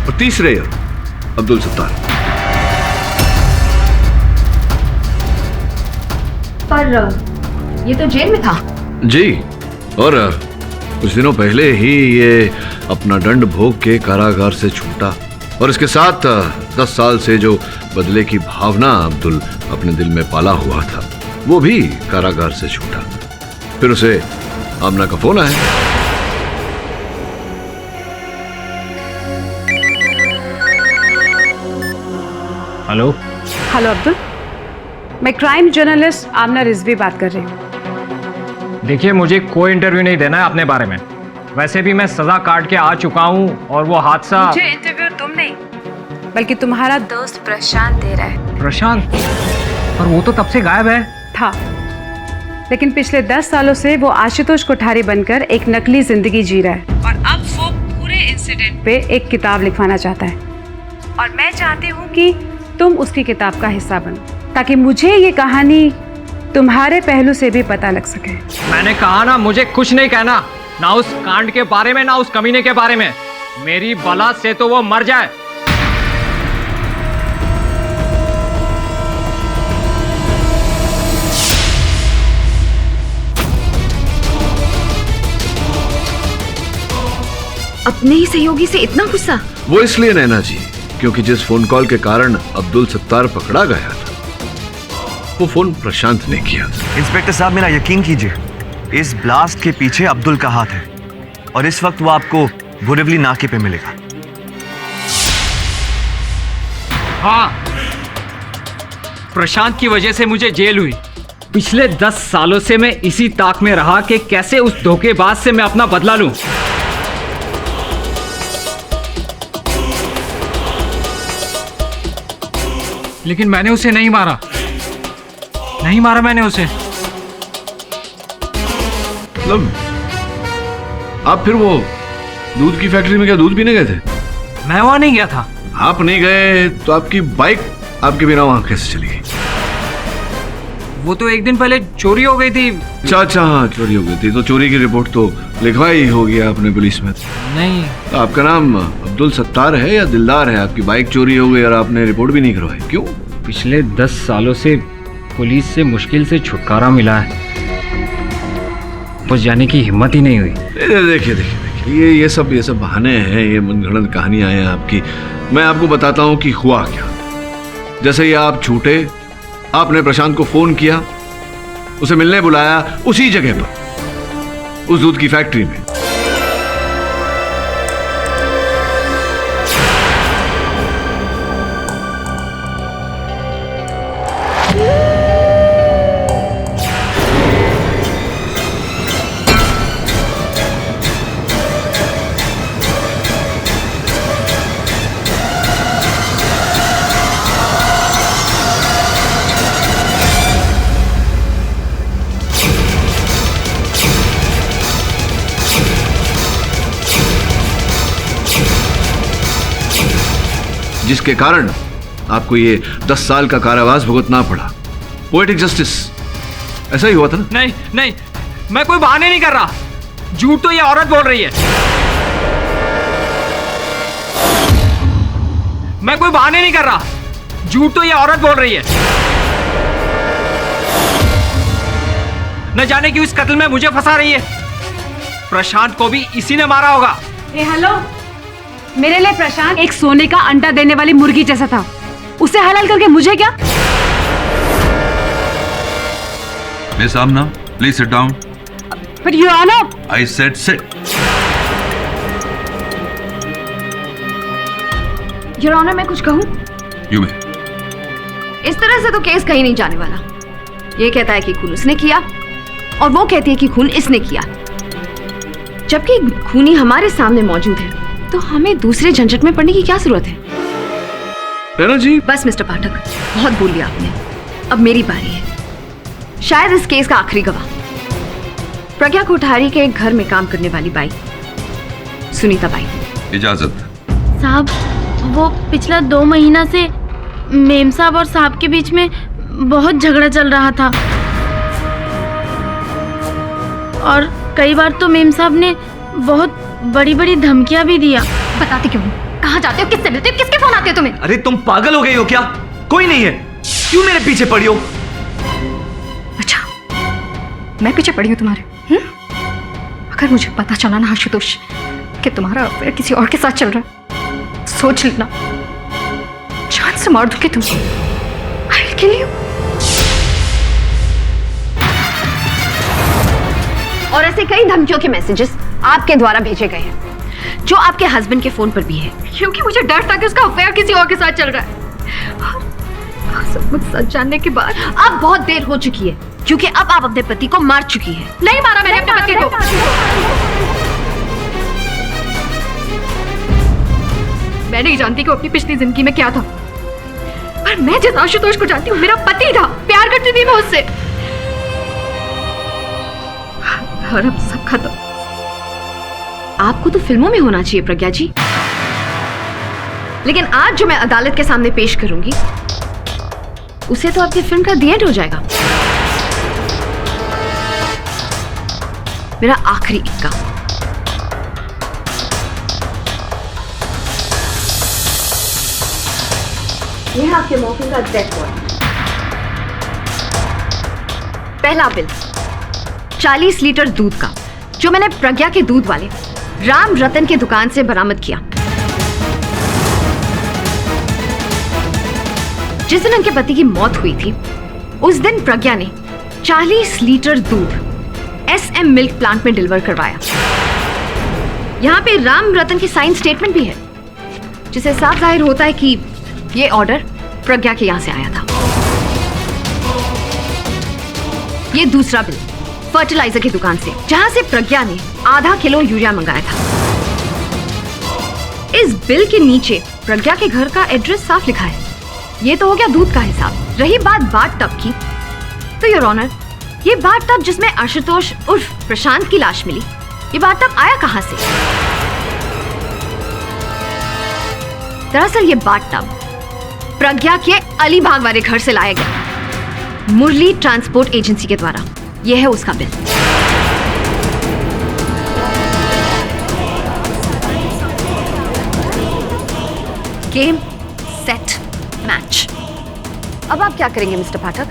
और तीसरे अब्दुल सत्तार। पर ये तो जेल में था। जी, और कुछ दिनों पहले ही ये अपना दंड भोग के कारागार से छूटा और इसके साथ 10 साल से जो बदले की भावना अब्दुल अपने दिल में पाला हुआ था, वो भी कारागार से छूटा। फिर उसे आमना का फोन आया। हेलो। हेलो अब्दुल, मैं क्राइम जर्नलिस्ट आमना रिजवी बात कर रही हूँ। देखिए, मुझे कोई इंटरव्यू नहीं देना है अपने बारे में। वैसे भी मैं सजा काट के आ चुका हूँ और वो हादसा। मुझे इंटरव्यू तुम नहीं, बल्कि तुम्हारा दोस्त प्रशांत दे रहा है। प्रशांत? और वो तो तब से गायब है। था, लेकिन पिछले 10 सालों से वो आशुतोष कोठारी बनकर एक नकली जिंदगी जी रहा है और अब वो पूरे इंसिडेंट पे एक किताब लिखवाना चाहता है। और मैं चाहती हूँ कि तुम उसकी किताब का हिस्सा बनो, ताकि मुझे ये कहानी तुम्हारे पहलू से भी पता लग सके। मैंने कहा ना, मुझे कुछ नहीं कहना, ना उस कांड के बारे में, ना उस कमीने के बारे में। मेरी बला से तो वो मर जाए। अपने ही सहयोगी से इतना गुस्सा? वो इसलिए नैना जी, क्योंकि जिस फोन कॉल के कारण अब्दुल सत्तार पकड़ा गया था, वो फोन प्रशांत ने किया था। इंस्पेक्टर साहब, मेरा यकीन कीजिए, इस ब्लास्ट के पीछे अब्दुल का हाथ है और इस वक्त वो आपको बोरिवली नाके पे मिलेगा। हाँ, प्रशांत की वजह से मुझे जेल हुई। पिछले 10 सालों से मैं इसी ताक में रहा कि कैसे उस धोखेबाज से मैं अपना बदला लूं। लेकिन मैंने उसे नहीं मारा, नहीं मारा मैंने उसे। मतलब आप फिर वो दूध की फैक्ट्री में क्या दूध पीने गए थे? मैं वहां नहीं गया था। आप नहीं गए तो आपकी बाइक आपके बिना वहां कैसे चली गई? वो तो एक दिन पहले चोरी हो गई थी। अच्छा हाँ, चोरी हो गई थी तो चोरी की रिपोर्ट तो लिखवाई ही होगी आपने पुलिस में। नहीं। तो आपका नाम अब्दुल सत्तार है या दिलदार है? आपकी बाइक चोरी हो गई और आपने रिपोर्ट भी नहीं करवाई, क्यों? पिछले 10 सालों से पुलिस से मुश्किल से छुटकारा मिला है, बस जाने की हिम्मत ही नहीं हुई। देखिए ये सब बहाने हैं, ये मनगढ़ंत कहानियां हैं आपकी। मैं आपको बताता हूँ कि हुआ क्या। जैसे ही आप छूटे, आपने प्रशांत को फोन किया, उसे मिलने बुलाया उसी जगह पर, उस दूध की फैक्ट्री में। जिसके कारण आपको ये 10 साल का कारावास भुगतना पड़ा। पोएटिक जस्टिस, ऐसा ही हुआ था ना? नहीं, मैं कोई बहाने नहीं कर रहा। झूठ तो ये औरत बोल रही है। मैं कोई बहाने नहीं कर रहा। झूठ तो ये औरत बोल रही है। न जाने क्यों इस कत्ल में मुझे फंसा रही है। प्रशांत को भी इसी ने मारा होगा। हेलो, मेरे लिए प्रशांत एक सोने का अंडा देने वाली मुर्गी जैसा था। उसे हलाल करके मुझे क्या? Miss Amna, please sit down. But Your Honor, I said sit. Your honour, मैं कुछ कहूं? You may. इस तरह से तो केस कहीं नहीं जाने वाला। ये कहता है कि खून उसने किया और वो कहती है कि खून इसने किया, जबकि खूनी हमारे सामने मौजूद है। तो हमें दूसरे झंझट में पड़ने की क्या जरूरत है? जी बस मिस्टर पाठक, बहुत बोल लिया आपने। अब मेरी बारी है, शायद इस केस का आखिरी गवाह, प्रज्ञा कोठारी के घर में काम करने वाली बाई, सुनीता बाई। इजाजत। साहब, वो पिछला 2 महीना से मेम साहब और साहब के बीच में बहुत झगड़ा चल रहा था और कई बार तो मेम साहब ने बहुत बड़ी बड़ी धमकियां भी दिया। बताते क्यों? कहाँ जाते हो? किससे मिलते हो? किसके फोन आते हो तुम्हें? अरे तुम पागल हो गई हो क्या? कोई नहीं है, क्यों मेरे पीछे पड़ी हो? अच्छा, मैं पीछे पड़ी हूँ तुम्हारे? अगर मुझे पता चला ना आशुतोष कि तुम्हारा अफेयर किसी और के साथ चल रहा है, सोच लेना जान से मार दूंगी तुमको। I will kill you। और ऐसे कई धमकियों के मैसेजेस आपके द्वारा भेजे गए हैं, जो आपके हस्बैंड के फोन पर भी है, क्योंकि मुझे डर था कि उसका अफेयर किसी और के साथ चल रहा है। और सब कुछ सच जानने के बाद अब बहुत देर हो चुकी है, क्योंकि अब आप अपने पति को मार चुकी है। नहीं मारा मैंने अपने पति को। मैं नहीं जानती कि अपनी पिछली जिंदगी में क्या था, पर मैं जिस आशुतोष को जानती हूँ, मेरा पति था, प्यार करती थी मैं उससे। और अब सब खत्म। आपको तो फिल्मों में होना चाहिए प्रज्ञा जी, लेकिन आज जो मैं अदालत के सामने पेश करूंगी, उसे तो आपकी फिल्म का दी एंड हो जाएगा। मेरा आखिरी इक्का। यह आपके मौके का डेथ वारंट। पहला बिल 40 लीटर दूध का, जो मैंने प्रज्ञा के दूध वाले राम रतन की दुकान से बरामद किया। जिस दिन उनके पति की मौत हुई थी, उस दिन प्रज्ञा ने 40 लीटर दूध SM मिल्क प्लांट में डिलीवर करवाया। यहां पे राम रतन की साइन स्टेटमेंट भी है, जिसे साफ जाहिर होता है कि ये ऑर्डर प्रज्ञा के यहां से आया था। ये दूसरा बिल फर्टिलाइजर की दुकान से, जहां से प्रज्ञा ने आधा किलो यूरिया मंगाया था। इस बिल के नीचे प्रज्ञा के घर का एड्रेस साफ लिखा है। ये तो हो गया दूध का हिसाब। रही बात बाथ टब की, तो योर ऑनर, ये बाथ टब जिसमें आशुतोष उर्फ प्रशांत की लाश मिली, ये बाथ टब आया कहां से? दरअसल ये बाथ टब प्रज्ञा के अलीबाग वाले घर से लाया गया। मुरली ट्रांसपोर्ट एजेंसी के द्वारा। यह है उसका बिल। Game set match. अब आप क्या करेंगे मिस्टर पाठक?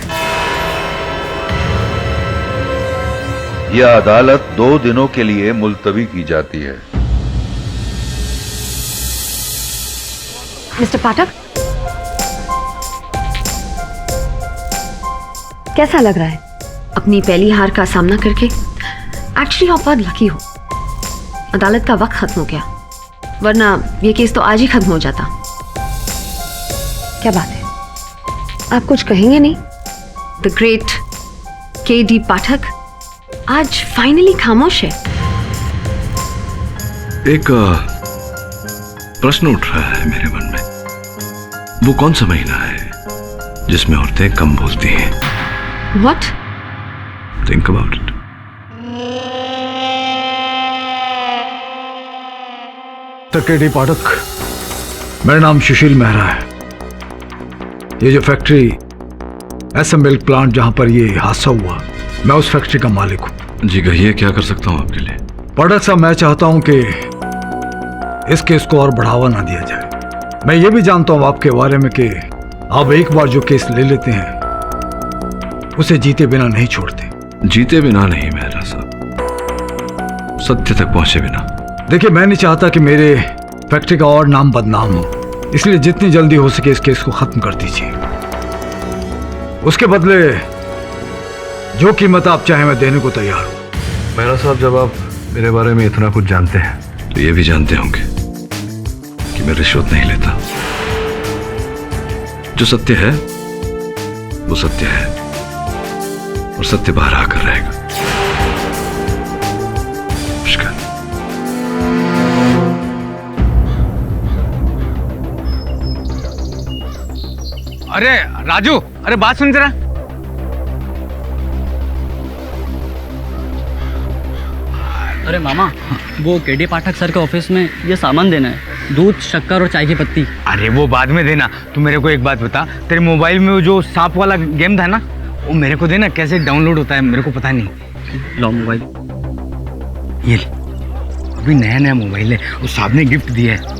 यह अदालत 2 दिनों के लिए मुलतवी की जाती है। मिस्टर पाठक, कैसा लग रहा है अपनी पहली हार का सामना करके? एक्चुअली आप बहुत लकी हो। अदालत का वक्त खत्म हो गया, वरना ये केस तो आज ही खत्म हो जाता। क्या बात है, आप कुछ कहेंगे नहीं? The great KD. पाठक आज फाइनली खामोश है। एक प्रश्न उठ रहा है मेरे मन में। वो कौन सा महीना है जिसमें औरतें कम बोलती हैं? What? Think about it. KD. Pathak, मेरा नाम सुशील मेहरा है। ये जो फैक्ट्री SM मिल्क प्लांट जहां पर ये हादसा हुआ, मैं उस फैक्ट्री का मालिक हूं। जी कहिए, क्या कर सकता हूं आपके लिए? पाठक साहब, मैं चाहता हूं कि इस केस को और बढ़ावा ना दिया जाए। मैं ये भी जानता हूं आपके बारे में कि आप एक बार जो केस ले लेते हैं उसे जीते बिना नहीं छोड़ते। जीते बिना नहीं मेहरा साहब, सत्य तक पहुंचे बिना। देखिए, मैं नहीं चाहता कि मेरे फैक्ट्री का और नाम बदनाम हो, इसलिए जितनी जल्दी हो सके इस केस को खत्म कर दीजिए। उसके बदले जो कीमत आप चाहें मैं देने को तैयार हूं। मेहरा साहब, जब आप मेरे बारे में इतना कुछ जानते हैं तो ये भी जानते होंगे कि मैं रिश्वत नहीं लेता। जो सत्य है वो सत्य है और सत्य बाहर आकर रहेगा। अरे राजू, अरे बात सुन जरा। अरे मामा, वो के.डी. पाठक सर के ऑफिस में ये सामान देना है, दूध, शक्कर और चाय की पत्ती। अरे वो बाद में देना। तू मेरे को एक बात बता, तेरे मोबाइल में वो जो सांप वाला गेम था ना, वो मेरे को देना। कैसे डाउनलोड होता है मेरे को पता नहीं। लो मोबाइल। ये अभी नया नया मोबाइल है, वो साहब ने गिफ्ट दिया है।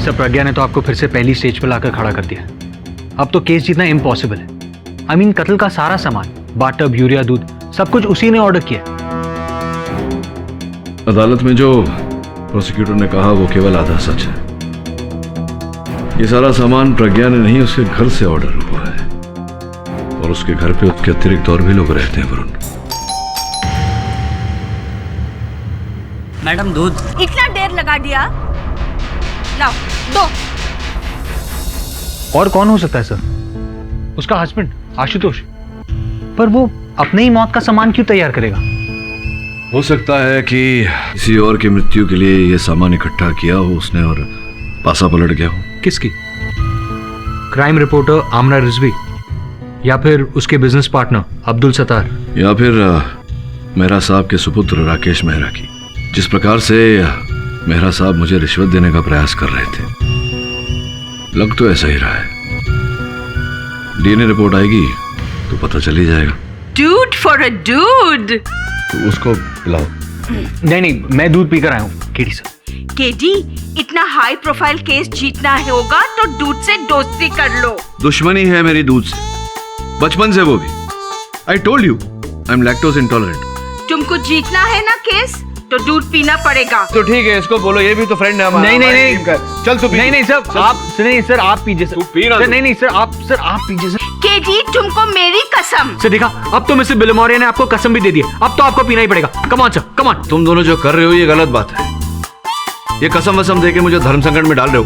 सर, प्रज्ञा ने तो आपको फिर से पहली स्टेज पर लाकर खड़ा कर दिया। अब तो केस जीतना इम्पॉसिबल है। आई मीन, कत्ल का सारा सामान, बाटअप, यूरिया, दूध, सब कुछ उसी ने ऑर्डर किया। अदालत में जो प्रोसिक्यूटर ने कहा वो केवल आधा सच है। ये सारा सामान प्रज्ञा ने नहीं, उसके घर से ऑर्डर हुआ है और उसके घर पे उसके अतिरिक्त और भी लोग रहते हैं। वरुण, मैडम दूध। इतना देर लगा दिया, लाओ दो। और कौन हो सकता है सर? उसका हस्बैंड आशुतोष। पर वो अपने ही मौत का सामान क्यों तैयार करेगा? हो सकता है कि किसी और की मृत्यु के लिए यह सामान इकट्ठा किया हो उसने और पासा पलट गया हो। किसकी? क्राइम रिपोर्टर आमना रिजवी, या फिर उसके बिजनेस पार्टनर अब्दुल सत्तार, या फिर मेहरा साहब के सुपुत्र राकेश मेहरा की। जिस प्रकार से मेहरा साहब मुझे रिश्वत देने का प्रयास कर रहे थे, लग तो ऐसा ही रहा है। डीएनए रिपोर्ट आएगी तो पता चल ही जाएगा। Dude for a dude. तो उसको पिलाओ। नहीं, मैं दूध पीकर आया हूँ। KD sir. केडी, इतना हाई प्रोफाइल केस जीतना होगा तो दूध से दोस्ती कर लो। दुश्मनी है मेरी दूध से, बचपन से वो भी। I told you I am lactose intolerant. तुमको जीतना है ना केस, तो दूध पीना पड़ेगा। तो ठीक है, इसको बोलो, ये भी तो फ्रेंड है हमारा। नहीं, चल तू पी। नहीं सर, आप नहीं सर, आप पीजिए सर। तू पी ना। नहीं सर, आप पीजिए सर। केडी, तुमको मेरी कसम। सर देखा, अब तो मिस्टर बिलमोरिया ने आपको कसम भी दे दी। अब तो आपको पीना ही पड़ेगा। Come on sir, come on. तुम दोनों जो कर रहे हो ये गलत बात है। ये कसम वसम देके मुझे धर्म संकट में डाल रहे हो।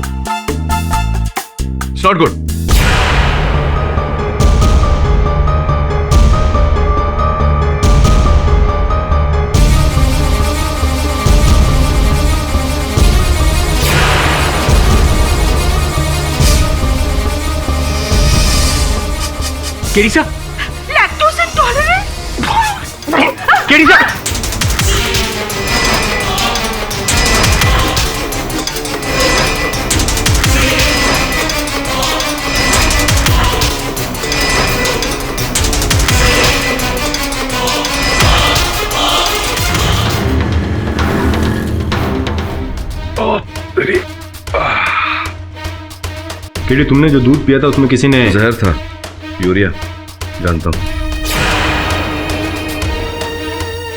It's not good. केडी सा लैक्टोज इंटॉलरेंट। केडी सा केडी, तुमने जो दूध पिया था उसमें किसी ने जहर था, यूरिया, जानता हूँ।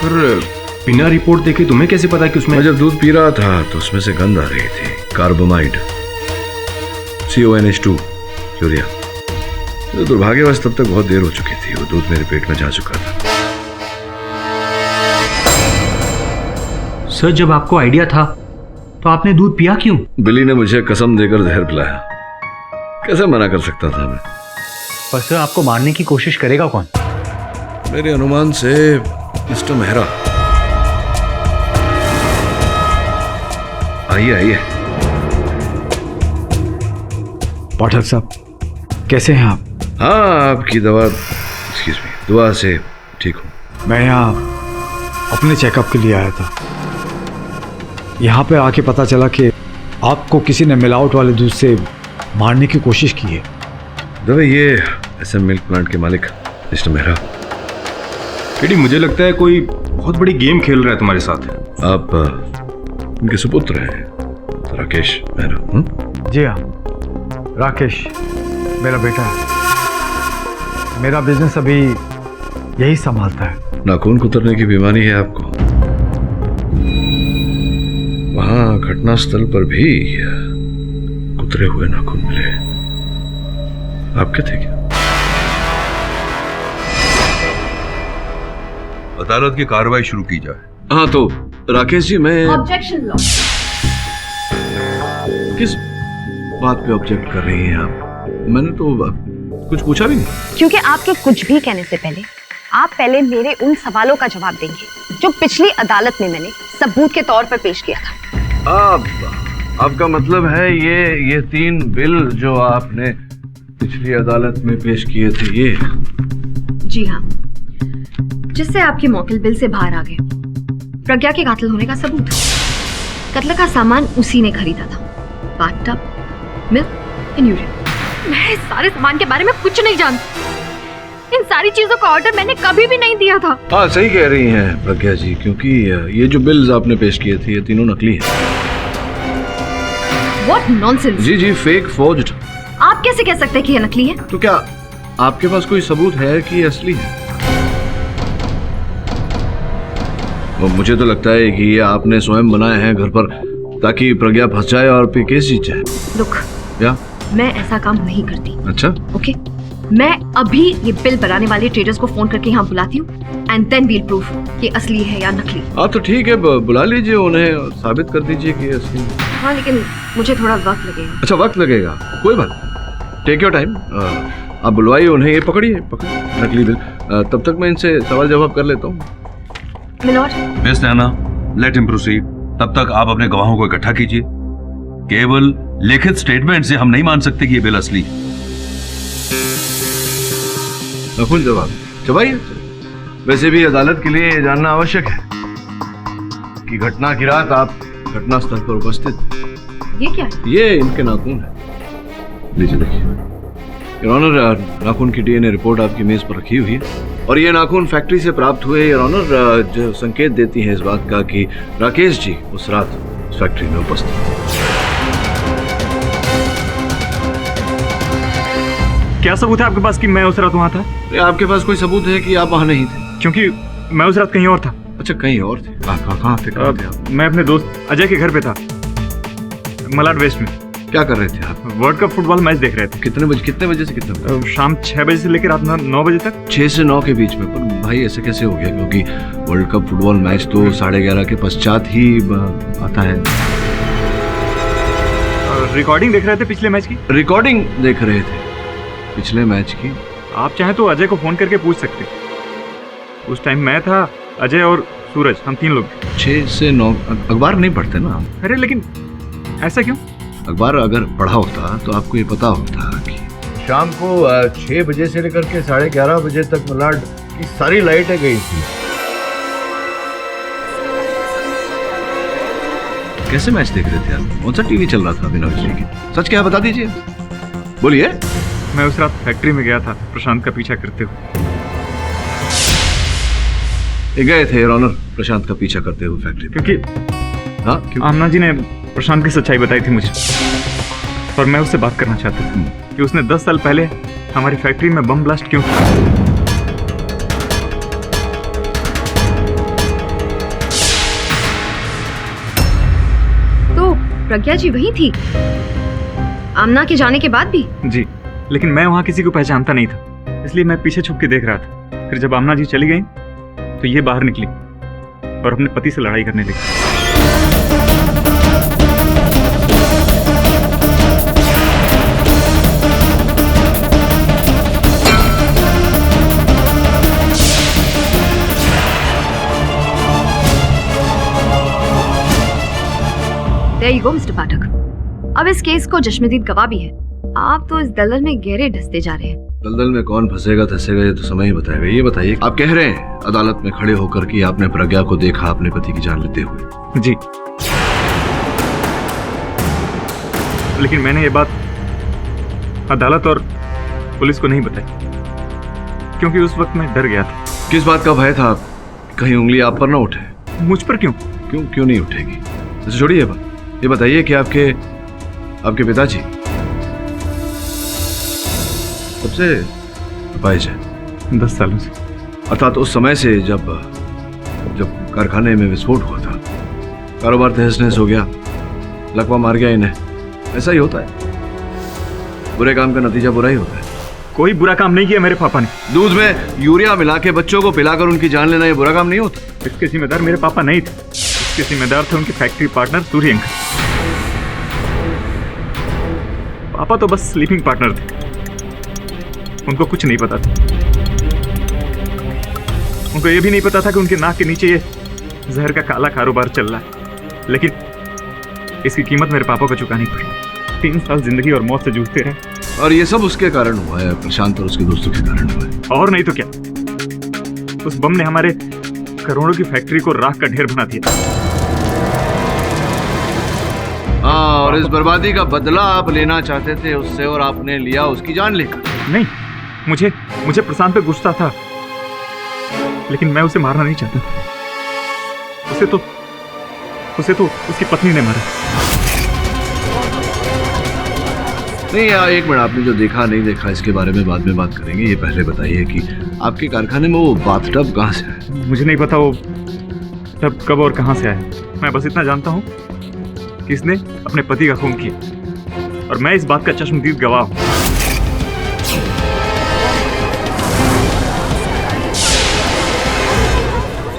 पर बिना रिपोर्ट देखे तुम्हें कैसे पता कि उसमें? मैं जब दूध पी रहा था तो उसमें से गंध आ रही थी, कार्बोमाइड, CONH2, यूरिया। तो दुर्भाग्यवश तब तक बहुत देर हो चुकी थी, वो दूध मेरे पेट में जा चुका था। सर, जब आपको आइडिया था तो आपने दूध पिया क्यों? बिली ने मुझे कसम देकर जहर पिलाया, कैसे मना कर सकता था मैं? पर सर, आपको मारने की कोशिश करेगा कौन? मेरे अनुमान से मिस्टर मेहरा। आइए आइए। पाठक साहब, कैसे हैं आप? हाँ, आपकी दुआ से ठीक हूँ। मैं यहाँ अपने चेकअप के लिए आया था। यहाँ पे आके पता चला कि आपको किसी ने मिलावट वाले दूध से मारने की कोशिश की है। दबे, ये SM मिल्क प्लांट के मालिक मिस्टर मेहरा। केडी, मुझे लगता है कोई बहुत बड़ी गेम खेल रहा है तुम्हारे साथ। आप उनके सुपुत्र हैं, राकेश मेहरा। जी हाँ, राकेश मेरा बेटा है। मेरा बिजनेस अभी यही संभालता है। नाखून कुतरने की बीमारी है आपको। वहां घटनास्थल पर भी कुतरे हुए नाखून मिले। आपके थे क्या? अदालत की कार्रवाई शुरू की जाए। हाँ, तो राकेश जी, मैं ऑब्जेक्शन लो। किस बात पे ऑब्जेक्ट कर रही हैं आप? मैंने तो कुछ पूछा भी नहीं। क्योंकि आपके कुछ भी कहने से पहले आप पहले मेरे उन सवालों का जवाब देंगे जो पिछली अदालत में मैंने सबूत के तौर पर पेश किया था। आपका मतलब है ये 3 बिल जो आपने पिछली अदालत में पेश किए थे, ये? जी हाँ, जिससे आपके मौकिल बिल से बाहर आ गए। प्रज्ञा के कातिल होने का सबूत। कत्ल का सामान उसी ने खरीदा था, बाथटब, मिल्क एंड यूरिया। मैं इस सारे सामान के बारे में कुछ नहीं जानती। इन सारी चीजों का ऑर्डर मैंने कभी भी नहीं दिया था। हाँ, सही कह रही हैं प्रज्ञा जी, क्योंकि ये जो बिल्स आपने पेश किए थे ये तीनों नकली हैं। What nonsense! जी, फेक, फोर्ज्ड। आप कैसे कह सकते हैं कि ये नकली है? तो क्या आपके पास कोई सबूत है कि ये असली है? और मुझे तो लगता है कि ये आपने स्वयं बनाए हैं घर पर, ताकि प्रज्ञा फंस जाए और फिर केस जीत जाए। Look, क्या? मैं ऐसा काम नहीं करती। अच्छा, ओके, मैं अभी ये बिल बनाने वाले ट्रेडर्स को फोन करके यहाँ बुलाती हूँ एंड देन वील प्रूफ कि असली है या नकली। हाँ, तो ठीक है, बुला लीजिए उन्हें, साबित कर दीजिए कि असली है। हाँ, लेकिन मुझे थोड़ा वक्त लगेगा। अच्छा, वक्त लगेगा, कोई बात, टेक योर टाइम। आप बुलवाइए उन्हें, ये पकड़िए नकली बिल। तब तक मैं इनसे सवाल जवाब कर लेता हूँ। मिस नैना, लेट हिम प्रोसीड। तब तक आप अपने गवाहों को इकट्ठा कीजिए। केवल लिखित स्टेटमेंट से हम नहीं मान सकते कि ये बिल असली है। नकुल, जवाब चबाइए। वैसे भी अदालत के लिए ये जानना आवश्यक है कि घटना की रात आप घटना स्थल पर उपस्थित। ये क्या है? ये इनके नाखून है। लीजिए देखिए। योर ऑनर, नाखून की DNA रिपोर्ट आपकी मेज पर रखी हुई है और ये नाखून फैक्ट्री से प्राप्त हुए, योर ऑनर, जो संकेत देती है इस बात का कि राकेश जी उस रात उस फैक्ट्री में उपस्थित थे। क्या सबूत है आपके पास कि मैं उस रात वहाँ था? आपके पास कोई सबूत है कि आप वहाँ नहीं थे? क्योंकि मैं उस रात कहीं और था। अच्छा, कहीं और थे? कहाँ थे? मैं अपने दोस्त अजय के घर पे था, मलाड वेस्ट में। क्या कर रहे थे आप? वर्ल्ड कप फुटबॉल मैच देख रहे थे। कितने बजे से कितने बजे? शाम 6 बजे से लेकर रात 9 बजे तक। 6 से 9 के बीच में? पर भाई ऐसे कैसे हो गया? क्योंकि वर्ल्ड कप फुटबॉल मैच तो 11:30 के पश्चात ही आता है। रिकॉर्डिंग देख रहे थे पिछले मैच की? रिकॉर्डिंग देख रहे थे पिछले मैच की? आप चाहें तो अजय को फोन करके पूछ सकते। उस टाइम मैं था, अजय और सूरज, हम 3 लोग। 6 से 9 अखबार नहीं पढ़ते ना हम? अरे लेकिन ऐसा क्यों? अखबार अगर पढ़ा होता तो आपको ये पता होता कि शाम को 6 बजे से लेकर के 11:30 बजे तक मलाड की सारी लाइटें गई थी। कैसे मैच देख रहे थे आप? कौन सा टीवी चल रहा था बिना बिजली के? सच क्या बता दीजिए, बोलिए। मैं उस रात फैक्ट्री में गया था प्रशांत का पीछा करते हुए। ये गए थे योर ऑनर प्रशांत का पीछा करते हुए फैक्ट्री, क्योंकि हाँ क्यों? आमना जी ने प्रशांत की सच्चाई बताई थी मुझे, और मैं उससे बात करना चाहता था कि उसने 10 साल पहले हमारी फैक्ट्री में बम ब्लास्ट क्यों किया। तो प्रज्ञा जी वही थी आमना के जाने के बाद भी? जी, लेकिन मैं वहां किसी को पहचानता नहीं था, इसलिए मैं पीछे छुप के देख रहा था। फिर जब आमना जी चली गई तो ये बाहर निकली और अपने पति से लड़ाई करने लगी। There you go, Mr. पाठक। अब इस केस को जश्मदीद गवाह भी है। आप तो इस दलदल में गहरे ढसते जा रहे हैं। दलदल में कौन फंसेगा धसेगा ये तो समय ही बताएगा। ये बताइए, आप कह रहे हैं अदालत में खड़े होकर कि आपने प्रज्ञा को देखा अपने पति की जान लेते हुए? जी, लेकिन मैंने ये बात अदालत और पुलिस को नहीं बताई, क्योंकि उस वक्त मैं डर गया था। किस बात का भय था? कहीं उंगली आप पर ना उठे? मुझ पर क्यों? क्यों नहीं उठेगी? वैसे छोड़िए बात, ये बताइए कि आपके पिताजी कब से अपाहिज है? 10 सालों से। अर्थात उस समय से जब कारखाने में विस्फोट हुआ था, कारोबार तहस नहस हो गया, लकवा मार गया इन्हें। ऐसा ही होता है, बुरे काम का नतीजा बुरा ही होता है। कोई बुरा काम नहीं किया मेरे पापा ने। दूध में यूरिया मिला के बच्चों को पिलाकर उनकी जान लेना ये बुरा काम नहीं होता। इसके जिम्मेदार मेरे पापा नहीं थे, इसके जिम्मेदार थे उनके फैक्ट्री पार्टनर सूर्य अंकल। पापा तो बस स्लीपिंग पार्टनर थे, उनको कुछ नहीं पता था। उनको ये भी नहीं पता था कि उनके नाक के नीचे ये जहर का काला कारोबार चल रहा है। लेकिन इसकी कीमत मेरे पापा को चुकानी पड़ी। 3 साल जिंदगी और मौत से जूझते रहे, और ये सब उसके कारण हुआ है, प्रशांत और उसके दोस्तों के कारण हुआ है। और नहीं तो क्या, उस बम ने हमारे करोड़ों की फैक्ट्री को राख का ढेर बना दिया। हाँ, और इस बर्बादी का बदला आप लेना चाहते थे उससे, और आपने लिया उसकी जान लेकर। नहीं, मुझे प्रशांत पे गुस्सा था, लेकिन मैं उसे मारना नहीं चाहता था। उसे तो उसकी पत्नी ने मारा। नहीं यार, एक मिनट, आपने जो देखा नहीं देखा इसके बारे में बाद में बात करेंगे। ये पहले बताइए कि आपके कारखाने में वो बाथटब कहाँ से आया? मुझे नहीं पता वो टब कब और कहाँ से आया। मैं बस इतना जानता हूँ कि इसने अपने पति का खून किया, और मैं इस बात का चश्मदीद गवाह हूँ।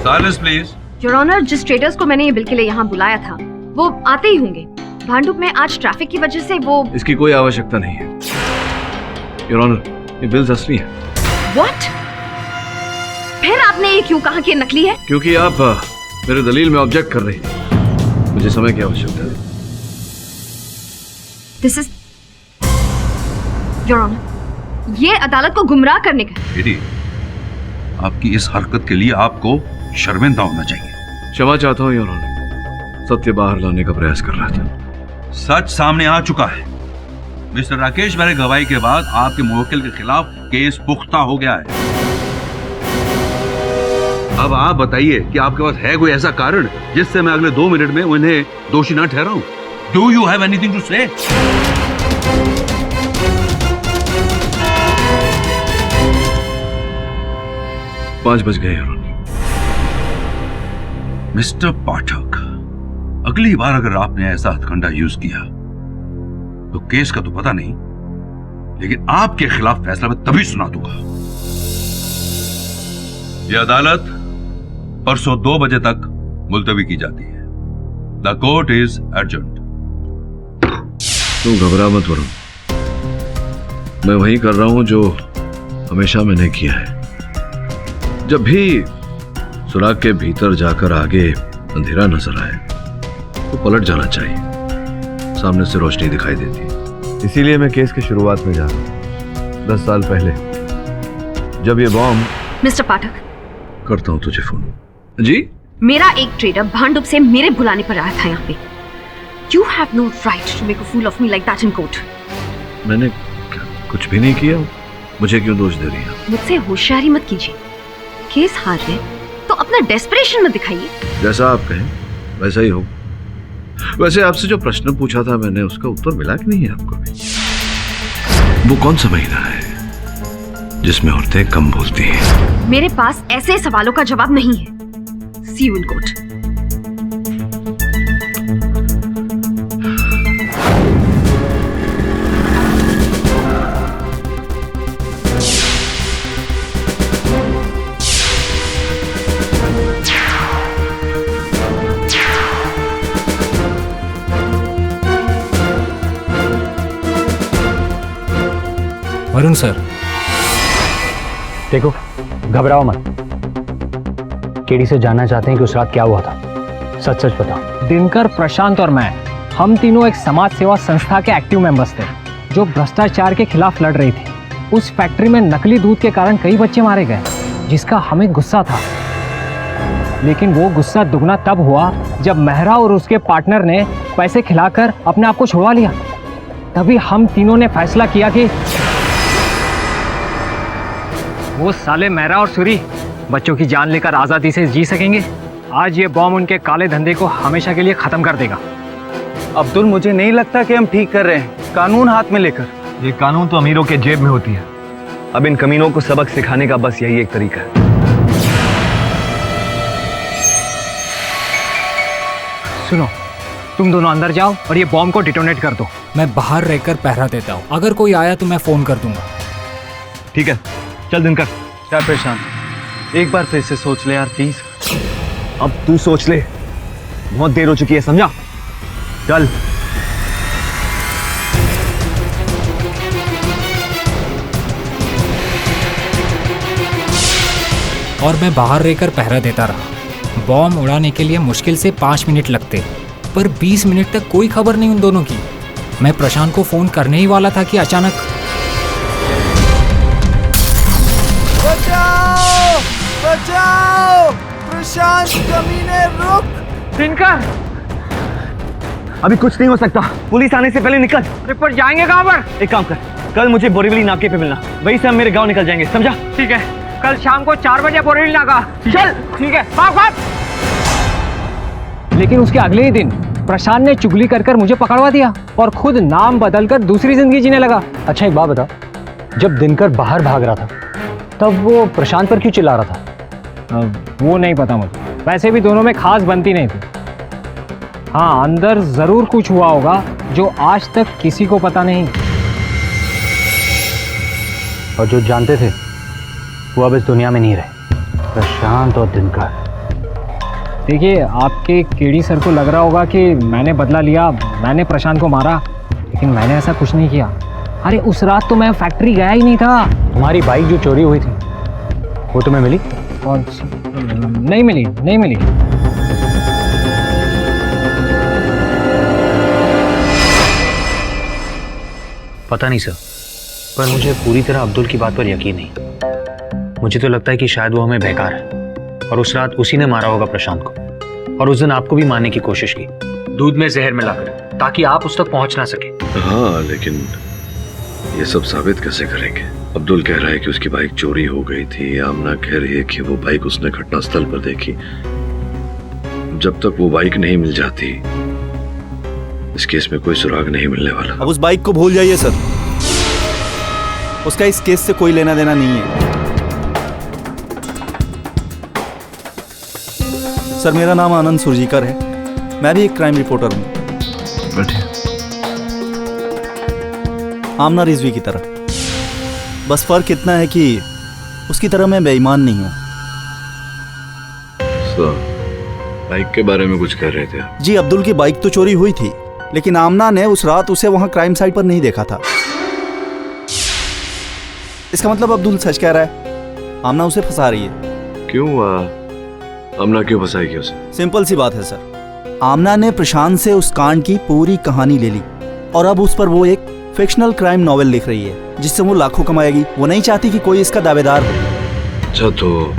Silence please. योर ऑनर, जिस ट्रेडर्स को मैंने ये बिल के लिए यहाँ बुलाया था वो आते ही होंगे। भांडुप में आज ट्रैफिक की वजह से वो। इसकी कोई आवश्यकता नहीं है योर ऑनर, ये बिल्स असली हैं। व्हाट? फिर आपने ये क्यों कहा कि ये नकली है? क्योंकि आप मेरे दलील में ऑब्जेक्ट कर रही थी। मुझे समय की आवश्यकता है। दिस इज योर ऑनर, ये अदालत को गुमराह करने का। दीदी, आपकी इस हरकत के लिए आपको शर्मिंदा होना चाहिए। क्षमा चाहता हूँ योर ऑनर, सत्य बाहर लाने का प्रयास कर रहा था। सच सामने आ चुका है। मिस्टर राकेश मेरे गवाही के बाद आपके मुवक्किल के खिलाफ केस पुख्ता हो गया है। अब आप बताइए कि आपके पास है कोई ऐसा कारण जिससे मैं अगले 2 मिनट में उन्हें दोषी ना ठहराऊं? Do you have anything to say? पांच बज गए योर ऑनर। मिस्टर पाठक, अगली बार अगर आपने ऐसा हथकंडा यूज किया तो केस का तो पता नहीं, लेकिन आपके खिलाफ फैसला मैं तभी सुना दूंगा। यह अदालत परसों 2 बजे तक मुलतवी की जाती है। The court is urgent. तू घबरा मत वरुण, मैं वही कर रहा हूं जो हमेशा मैंने किया है। जब भी सुराग के भीतर जाकर आगे अंधेरा नजर आए तो पलट जाना चाहिए, सामने से रोशनी दिखाई देती। इसीलिए मैं केस की शुरुआत में जा रहा हूं। 10 साल पहले जब ये बॉम्ब। मिस्टर पाठक, करता हूं तुझे फोन। जी? मेरा एक ट्रेडर भांडुप से मेरे बुलाने पर आया था यहाँ पे। You have no right to make a fool of me like that in court. मैंने कुछ भी नहीं किया, मुझे क्यों दोष दे रही है? मुझसे होशियारी मत कीजिए। केस हार रहे तो अपना डेस्परेशन मत दिखाइए। जैसा आप कहें वैसा ही हो। वैसे आपसे जो प्रश्न पूछा था मैंने, उसका उत्तर मिला कि नहीं है आपको भी? वो कौन सा महीना है जिसमें औरतें कम बोलती हैं? मेरे पास ऐसे सवालों का जवाब नहीं है। See you in court. Varun sir, देखो घबराओ मत। केडी से जानना चाहते हैं कि उस रात क्या हुआ था। सच सच बताओ। दिनकर, प्रशांत और मैं, हम तीनों एक समाज सेवा संस्था के एक्टिव मेंबर्स थे जो भ्रष्टाचार के खिलाफ लड़ रही थी। उस फैक्ट्री में नकली दूध के कारण कई बच्चे मारे गए, जिसका हमें गुस्सा था। लेकिन वो गुस्सा दुगना तब हुआ जब मेहरा और उसके पार्टनर ने पैसे खिलाकर अपने आप को छुड़वा लिया। तभी हम तीनों ने फैसला किया कि वो साले मेहरा और सूरी बच्चों की जान लेकर आजादी से जी सकेंगे। आज ये बॉम्ब उनके काले धंधे को हमेशा के लिए खत्म कर देगा। अब्दुल, मुझे नहीं लगता कि हम ठीक कर रहे हैं कानून हाथ में लेकर। ये कानून तो अमीरों के जेब में होती है। अब इन कमीनों को सबक सिखाने का बस यही एक तरीका है। सुनो, तुम दोनों अंदर जाओ और ये बॉम्ब को डिटोनेट कर दो। मैं बाहर रहकर पहरा देता हूँ। अगर कोई आया तो मैं फोन कर दूंगा। ठीक है, चल दिनकर। क्या परेशान, एक बार फिर से सोच ले यार प्लीज। अब तू सोच ले, बहुत देर हो चुकी है, समझा? चल। और मैं बाहर रहकर पहरा देता रहा। बॉम्ब उड़ाने के लिए मुश्किल से 5 मिनट लगते, पर 20 मिनट तक कोई खबर नहीं उन दोनों की। मैं प्रशांत को फोन करने ही वाला था कि अचानक बचाओ! बचाओ! प्रशांत कमीने, रुक! दिनकर, अभी कुछ नहीं हो सकता, पुलिस आने से पहले निकल। पर जाएंगे कहाँ पर? एक काम कर, कल मुझे बोरीवली नाके पे मिलना, वहीं से हम मेरे गांव निकल जाएंगे, समझा? ठीक है, कल शाम को 4 बजे बोरीवली नाका। चल। ठीक है, भाग भाग। लेकिन उसके अगले ही दिन प्रशांत ने चुगली कर मुझे पकड़वा दिया और खुद नाम बदलकर दूसरी जिंदगी जीने लगा। अच्छा एक बात बता, जब दिनकर बाहर भाग रहा था तब वो प्रशांत पर क्यों चिल्ला रहा था? वो नहीं पता मुझे, वैसे भी दोनों में खास बनती नहीं थी। हाँ, अंदर जरूर कुछ हुआ होगा जो आज तक किसी को पता नहीं। और जो जानते थे वो अब इस दुनिया में नहीं रहे, प्रशांत और दिनकर। देखिए, आपके केडी सर को लग रहा होगा कि मैंने बदला लिया, मैंने प्रशांत को मारा, लेकिन मैंने ऐसा कुछ नहीं किया। अरे उस रात तो मैं फैक्ट्री गया ही नहीं था। तुम्हारी बाइक जो चोरी हुई थी वो तुम्हें मिली? कौन सी? नहीं मिली, नहीं मिली। पता नहीं सर, पर मुझे पूरी तरह अब्दुल की बात पर यकीन नहीं। मुझे तो लगता है कि शायद वो हमें बहका रहा है और उस रात उसी ने मारा होगा प्रशांत को, और उस दिन आपको भी मारने की कोशिश की, दूध में जहर मिलाकर, ताकि आप उस तक पहुंच ना सके। हाँ, लेकिन ये सब साबित कैसे करेंगे? अब्दुल कह रहा है कि उसकी बाइक चोरी हो गई थी, आमना कह रही है कि वो बाइक उसने घटनास्थल पर देखी। जब तक वो बाइक नहीं मिल जाती इस केस में कोई सुराग नहीं मिलने वाला। अब उस बाइक को भूल जाइए सर, उसका इस केस से कोई लेना देना नहीं है। सर, मेरा नाम आनंद सुरजीकर है, मैं भी एक क्राइम रिपोर्टर हूँ। आमना रिजवी की तरह, बस फर्क इतना है कि उसकी तरह मैं बेईमान नहीं हूँ। बाइक के बारे में कुछ कह रहे थे? जी, अब्दुल की बाइक तो चोरी हुई थी, लेकिन आमना ने उस रात उसे वहां क्राइम साइट पर नहीं देखा था। इसका मतलब अब्दुल सच कह रहा है, आमना उसे फंसा रही है। क्यों? आमना क्यों फंसाएगी उसे? सिंपल सी बात है सर, आमना ने प्रशांत से उस कांड की पूरी कहानी ले ली और अब उस पर वो एक फिक्शनल क्राइम नॉवेल लिख रही है जिससे वो लाखों कमाएगी। वो नहीं चाहती कि कोई इसका दावेदार हो। अच्छा, तो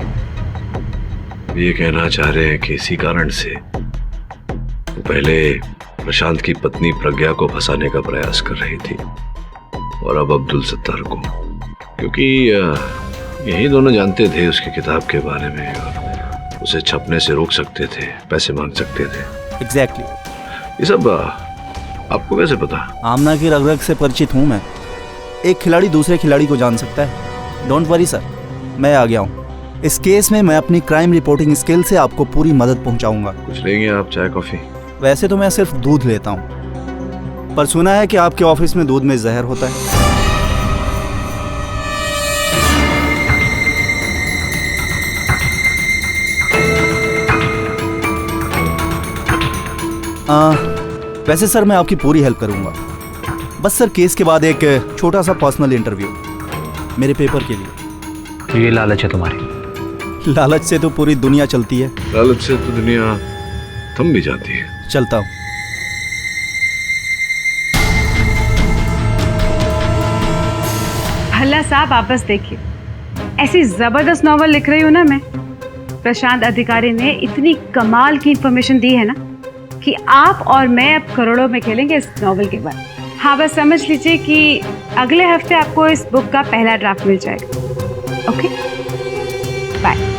ये कहना चाह रहे हैं कि इसी कारण से वो पहले प्रशांत की पत्नी प्रज्ञा को फंसाने का प्रयास कर रही थी और अब अब्दुल सत्तार को, क्योंकि यही दोनों जानते थे उसकी किताब के बारे में और उसे छपने से रोक सकते थे, पैसे मांग सकते थे। एग्जैक्टली। ये सब आपको कैसे पता? आमना की रग रग से परिचित हूँ मैं। एक खिलाड़ी दूसरे खिलाड़ी को जान सकता है। डोंट वरी सर, मैं आ गया हूँ। इस केस में मैं अपनी क्राइम रिपोर्टिंग स्किल से आपको पूरी मदद पहुँचाऊंगा। कुछ लेंगे आप, चाय कॉफी? वैसे तो मैं सिर्फ दूध लेता हूँ, पर सुना है कि आपके ऑफिस में दूध में जहर होता है। वैसे सर मैं आपकी पूरी हेल्प करूंगा। बस सर केस के बाद एक छोटा सा पर्सनल इंटरव्यू मेरे पेपर के लिए। तो ये लालच है तुम्हारी? लालच से तो पूरी दुनिया चलती है। लालच से तो दुनिया थम भी जाती है। चलता हूँ। भला साहब आप बस देखिए, ऐसी जबरदस्त नॉवल लिख रही हूँ ना मैं। प्रशांत अधिकारी ने इतनी कमाल की इंफॉर्मेशन दी है ना कि आप और मैं अब करोड़ों में खेलेंगे इस नॉवल के बाद। हाँ, बस समझ लीजिए कि अगले हफ्ते आपको इस बुक का पहला ड्राफ्ट मिल जाएगा। Okay, bye.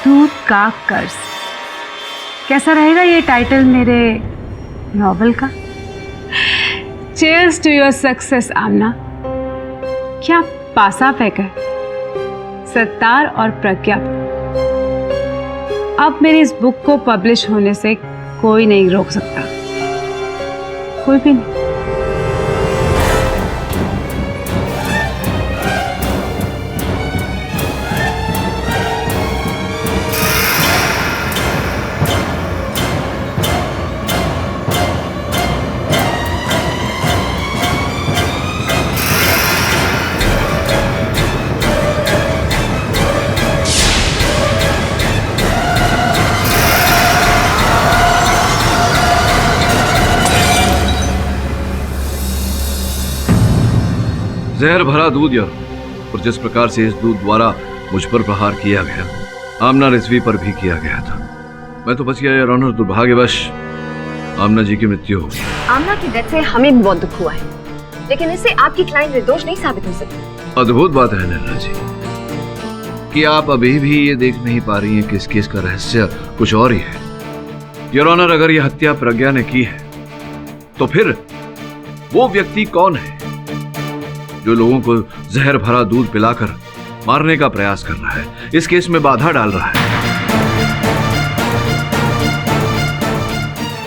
दूध का कर्ज, कैसा रहेगा ये टाइटल मेरे नॉवल का? चीयर्स टू योर सक्सेस आमना। क्या पासा फेंका है सत्तार और प्रज्ञा। अब मेरी इस बुक को पब्लिश होने से कोई नहीं रोक सकता, कोई भी नहीं। जहर भरा दूध यार, और जिस प्रकार से इस दूध द्वारा मुझ पर प्रहार किया गया, आमना रिजवी पर भी किया गया था। मैं तो बच गया यार ऑनर। दुर्भाग्यवश आमना जी की मृत्यु हो गई। आमना की डेथ से हमें भी बहुत दुख हुआ है, लेकिन इससे आपकी क्लाइंट निर्दोष नहीं साबित हो सकती। अद्भुत बात है निर्मला जी कि आप अभी भी ये देख नहीं पा रही हैं कि इस केस का रहस्य कुछ और ही है। योर ऑनर, अगर यह हत्या प्रज्ञा ने की है तो फिर वो व्यक्ति कौन है जो लोगों को जहर भरा दूध पिलाकर मारने का प्रयास कर रहा है, इस केस में बाधा डाल रहा है,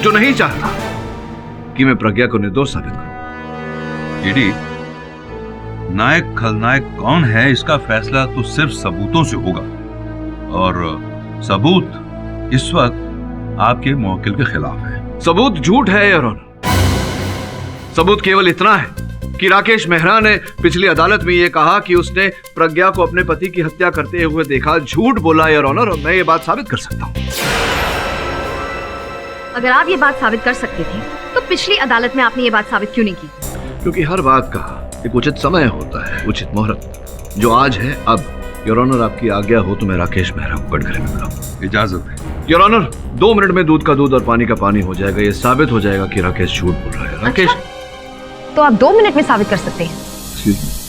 जो नहीं चाहता कि मैं प्रज्ञा को निर्दोष साबित करूं? ईडी, नायक खलनायक कौन है इसका फैसला तो सिर्फ सबूतों से होगा, और सबूत इस वक्त आपके मुवक्किल के खिलाफ है। सबूत झूठ है योर ऑनर। सबूत केवल इतना है कि राकेश मेहरा ने पिछली अदालत में यह कहा कि उसने प्रज्ञा को अपने पति की हत्या करते हुए देखा। झूठ बोला योर ऑनर, और मैं ये बात साबित कर सकता हूं। अगर आप ये बात साबित कर सकते थे तो पिछली अदालत में आपने ये बात साबित क्यों नहीं की? क्योंकि हर बात का एक उचित समय होता है, उचित मुहूर्त, जो आज है अब। योर ऑनर, आपकी आज्ञा हो तो मैं राकेश मेहरा को कटघरे में बुलाऊं। इजाजत है योर ऑनर। 2 मिनट में दूध का दूध और पानी का पानी हो जाएगा। ये साबित हो जाएगा कि राकेश झूठ बोल रहा है। राकेश, तो आप 2 मिनट में साबित कर सकते हैं?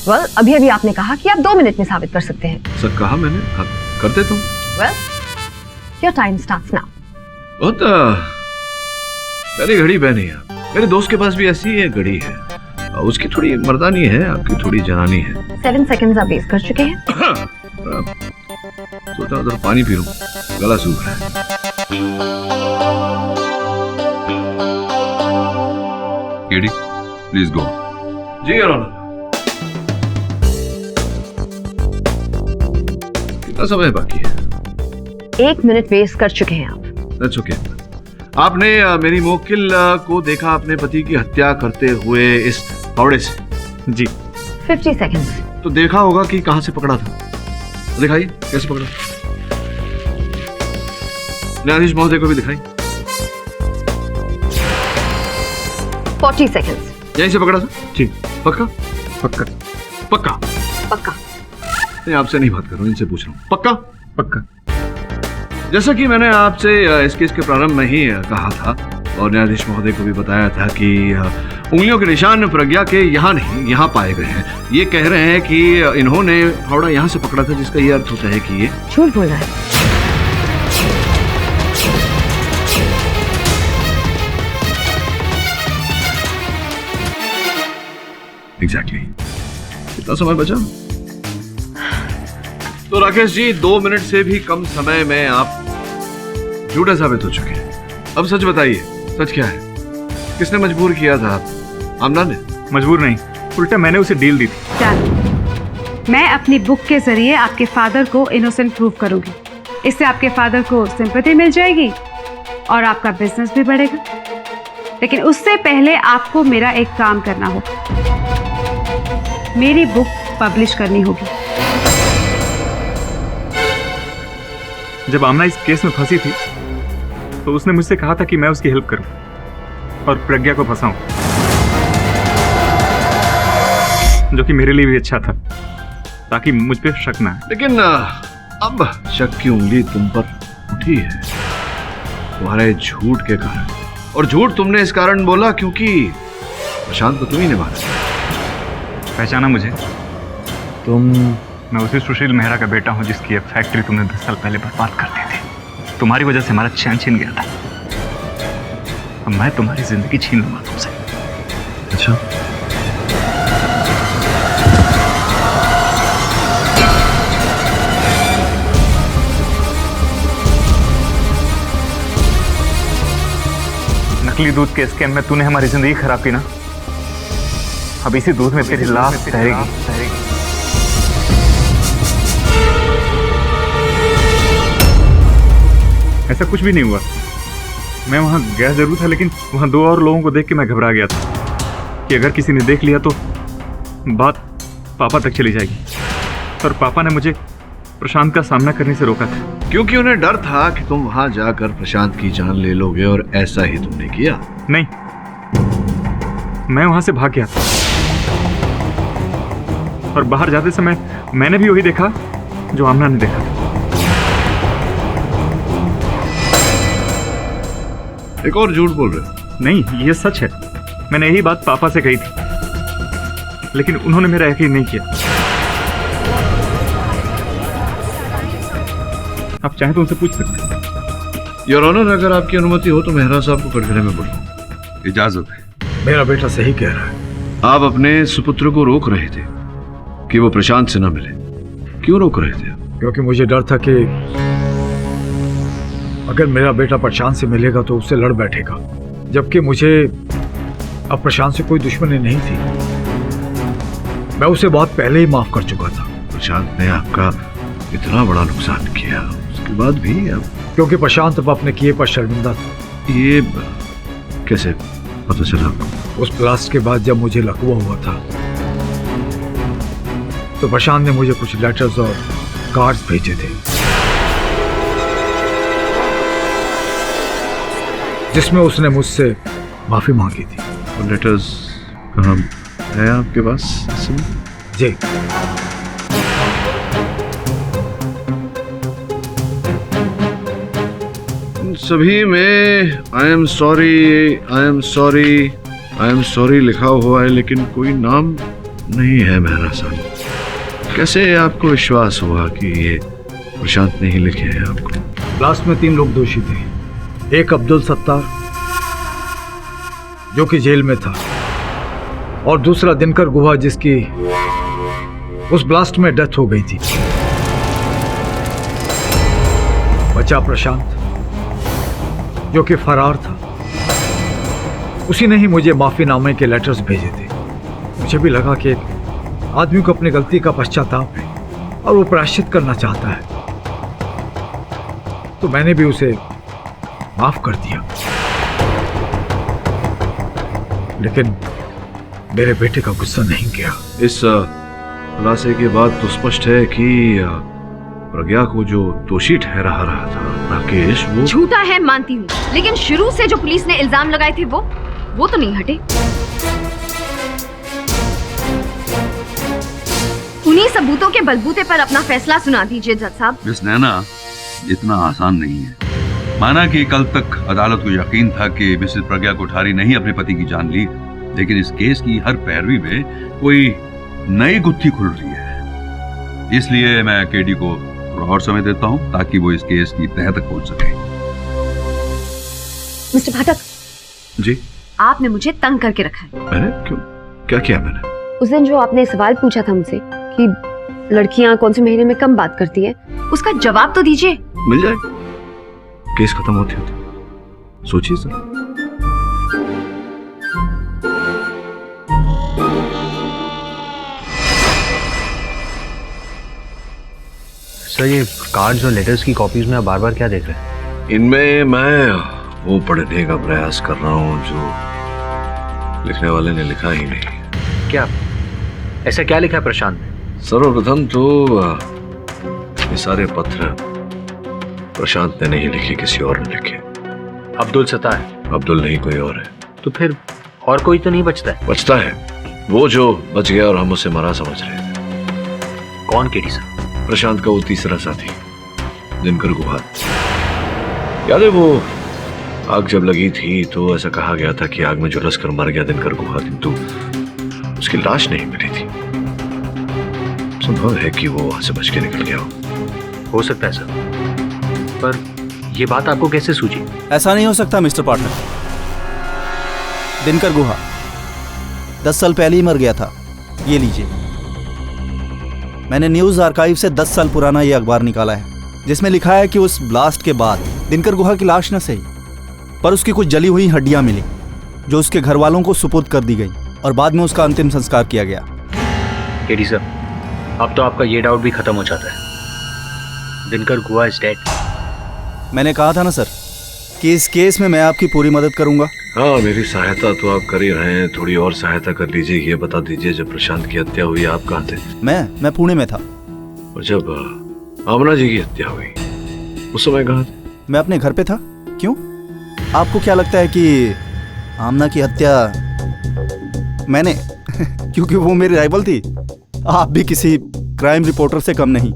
वेल, अभी अभी आपने कहा कि आप 2 मिनट में साबित कर सकते हैं। सर कहा मैंने, हाँ, करते तुम। Well, your time starts now. बहुत प्यारी घड़ी पहनी है। मेरे दोस्त के पास भी ऐसी ही एक घड़ी है, उसकी थोड़ी मर्दानी है, आपकी थोड़ी जनानी है। 7 सेकंड्स आप वेस्ट कर चुके हैं। सोचा उधर पानी पी लूं, गला सूख रहा है। ED, please go. जी योर ऑनर। कितना समय बाकी है? 1 मिनट वेस्ट कर चुके हैं आप। That's okay. आपने मेरी मोकिल को देखा अपने पति की हत्या करते हुए इस फावड़े से? जी। 50 सेकेंड्स। तो देखा होगा कि कहां से पकड़ा था। दिखाइए कैसे पकड़ा। न्यायाधीश महोदय को भी दिखाई। 40 सेकेंड्स। यहीं से पकड़ा था? जी। पक्का? पक्का। पक्का। पक्का। नहीं, आपसे नहीं बात कर रहा हूं, इनसे पूछ रहा हूं। पक्का? पक्का। जैसा कि मैंने आपसे इस केस के प्रारंभ में ही कहा था और न्यायाधीश महोदय को भी बताया था कि उंगलियों के निशान प्रज्ञा के यहाँ नहीं, यहाँ पाए गए हैं। ये कह रहे हैं कि इन्होंने फावड़ा यहाँ से पकड़ा था, जिसका ये अर्थ होता है कि ये झूठ बोल रहा है। एग्जैक्टली। कितना समय बचा? तो राकेश जी 2 मिनट से भी कम समय में आप झूठे साबित हो चुके हैं। अब सच बताइए, सच क्या है? किसने मजबूर किया था आप? आमना ने? मजबूर नहीं, उल्टा मैंने उसे डील दी थी। मैं अपनी बुक के जरिए आपके फादर को इनोसेंट प्रूव करूंगी। इससे आपके फादर को सिंपैथी मिल जाएगी और आपका बिजनेस भी बढ़ेगा। लेकिन उससे पहले आपको मेरा एक काम करना होगा। मेरी बुक पब्लिश करनी होगी। जब आमना इस केस में फंसी थी तो उसने मुझसे कहा था कि मैं उसकी हेल्प करूं और प्रज्ञा को फंसाऊं, जो कि मेरे लिए भी अच्छा था, ताकि मुझ पे शक ना आए। लेकिन अब शक की उंगली तुम पर उठी है तुम्हारे झूठ के कारण। और झूठ तुमने इस कारण बोला क्योंकि प्रशांत को तुम ही ने मारा। पहचाना मुझे? तुम? मैं उसी सुशील मेहरा का बेटा हूं जिसकी फैक्ट्री तुमने 10 साल पहले बर्बाद कर दी थी। तुम्हारी वजह से हमारा चैन छिन गया था। अब मैं तुम्हारी जिंदगी छीन लूंगा तुमसे। अच्छा। नकली दूध के स्कैम में तूने हमारी जिंदगी खराब की ना, अब इसी दूध में तेरी लाश तैरेगी। ऐसा कुछ भी नहीं हुआ। मैं वहां गया जरूर था, लेकिन वहां 2 और लोगों को देख के मैं घबरा गया था कि अगर किसी ने देख लिया तो बात पापा तक चली जाएगी। पर पापा ने मुझे प्रशांत का सामना करने से रोका था, क्योंकि उन्हें डर था कि तुम वहां जाकर प्रशांत की जान ले लोगे, और ऐसा ही तुमने किया। नहीं, मैं वहां से भाग गया था और बाहर जाते समय मैंने भी वही देखा जो आमना ने देखा था। एक और झूठ बोल रहे हो? नहीं, ये सच है। मैंने यही बात पापा से कही थी, लेकिन उन्होंने मेरा यकीन नहीं किया। आप चाहें तो उनसे पूछ सकते हैं। योर ऑनर, अगर आपकी अनुमति हो तो मेहरा साहब को कटघरे में बुलाऊं। इजाजत है। मेरा बेटा सही कह रहा है। आप अपने सुपुत्र को रोक रहे थे कि वो प्रशांत से न मिले। क्यों रोक रहे थे? क्योंकि मुझे डर था कि अगर मेरा बेटा प्रशांत से मिलेगा तो उससे लड़ बैठेगा, जबकि मुझे अब प्रशांत से कोई दुश्मनी नहीं थी। मैं उसे बहुत पहले ही माफ कर चुका था। प्रशांत ने आपका इतना बड़ा नुकसान किया, उसके बाद भी अब? क्योंकि प्रशांत अब अपने किए पर शर्मिंदा था। ये कैसे पता चला आपको? उस ब्लास्ट के बाद जब मुझे लकवा हुआ था तो प्रशांत ने मुझे कुछ लेटर्स और कार्ड्स भेजे थे, जिसमें उसने मुझसे माफी मांगी थी। वो लेटर्स कहाँ है आपके पास? जी। सभी में आई एम सॉरी लिखा हुआ है, लेकिन कोई नाम नहीं है मेहरा साहब। कैसे आपको विश्वास हुआ कि ये प्रशांत ने ही लिखे हैं आपको? ब्लास्ट में 3 लोग दोषी थे। एक अब्दुल सत्तार, जो कि जेल में था, और दूसरा दिनकर गुहा, जिसकी उस ब्लास्ट में डेथ हो गई थी। बचा प्रशांत, जो कि फरार था। उसी ने ही मुझे माफीनामे के लेटर्स भेजे थे। मुझे भी लगा कि एक आदमी को अपनी गलती का पश्चाताप है और वो प्रायश्चित करना चाहता है। तो मैंने भी उसे माफ कर दिया। लेकिन मेरे बेटे का गुस्सा नहीं गया। इस खुलासे के बाद तो स्पष्ट है कि प्रज्ञा को जो दोषी ठहरा रहा था राकेश, वो झूठा है मानती हूँ, लेकिन शुरू से जो पुलिस ने इल्जाम लगाए थे वो तो नहीं हटे। उन्हीं सबूतों के बलबूते पर अपना फैसला सुना दीजिए जज साहब। मिस नैना, इतना आसान नहीं है। माना कि कल तक अदालत को यकीन था कि मिसेस प्रज्ञा कोठारी ने ही अपने पति की जान ली, लेकिन इस केस की हर पैरवी में कोई नई गुत्थी खुल रही है। इसलिए मैं केडी को और समय देता हूं ताकि वो इस केस की तह तक पहुंच सके। मिस्टर पाठक जी, आपने मुझे तंग करके रखा है। मैंने क्यों? क्या किया मैंने? उस दिन जो आपने सवाल पूछा था मुझसे कि लड़कियां कौन से महीने में कम बात करती है, उसका जवाब तो दीजिए। मिल जाए, केस खत्म होती होती। सोचिए सर। सर, ये कार्ड्स और लेटर्स की कॉपीज में आप बार बार क्या देख रहे हैं? इनमें मैं वो पढ़ने का प्रयास कर रहा हूँ जो लिखने वाले ने लिखा ही नहीं। क्या ऐसा क्या लिखा है प्रशांत ने? सर्वप्रथम तो ये सारे पत्र प्रशांत ने नहीं लिखे, किसी और ने लिखे। अब्दुल सत्तार है? अब्दुल नहीं, कोई और है। तो फिर और कोई तो नहीं बचता है? बचता है, वो जो बच गया और हम उसे मरा समझ रहे थे। कौन केडी सर? प्रशांत का वो तीसरा साथी दिनकर गुहा। याद है वो आग जब लगी थी तो ऐसा कहा गया था कि आग में झुलस कर मर गया दिनकर गुहा, किंतु उसकी लाश नहीं मिली थी। संभव है कि वो वहां से बच के निकल गया हो सकता है सर, पर यह बात आपको कैसे सूझी? ऐसा नहीं हो सकता मिस्टर पार्टनर। दिनकर गुहा 10 साल पहले ही मर गया था। ये लीजिए, मैंने न्यूज आर्काइव से 10 साल पुराना ये अखबार निकाला है जिसमें लिखा है कि उस ब्लास्ट के बाद दिनकर गुहा की लाश न सही पर उसकी कुछ जली हुई हड्डियां मिली जो उसके घर वालों को सुपुर्द कर दी गई और बाद में उसका अंतिम संस्कार किया गया। केडी सर, अब तो आपका ये डाउट भी खत्म हो जाता है। दिनकर गुहा इज डेड। मैंने कहा था ना सर कि इस केस में मैं आपकी पूरी मदद करूंगा। हाँ, मेरी सहायता तो आप कर ही रहे हैं, थोड़ी और सहायता कर लीजिए। ये बता दीजिए, जब प्रशांत की हत्या हुई आप कहाँ थे? मैं पुणे में था। और जब आमना जी की हत्या हुई उस समय कहाँ थे? मैं अपने घर पे था। क्यों, आपको क्या लगता है कि आमना की हत्या मैंने क्योंकि वो मेरी राइवल थी? आप भी किसी क्राइम रिपोर्टर से कम नहीं।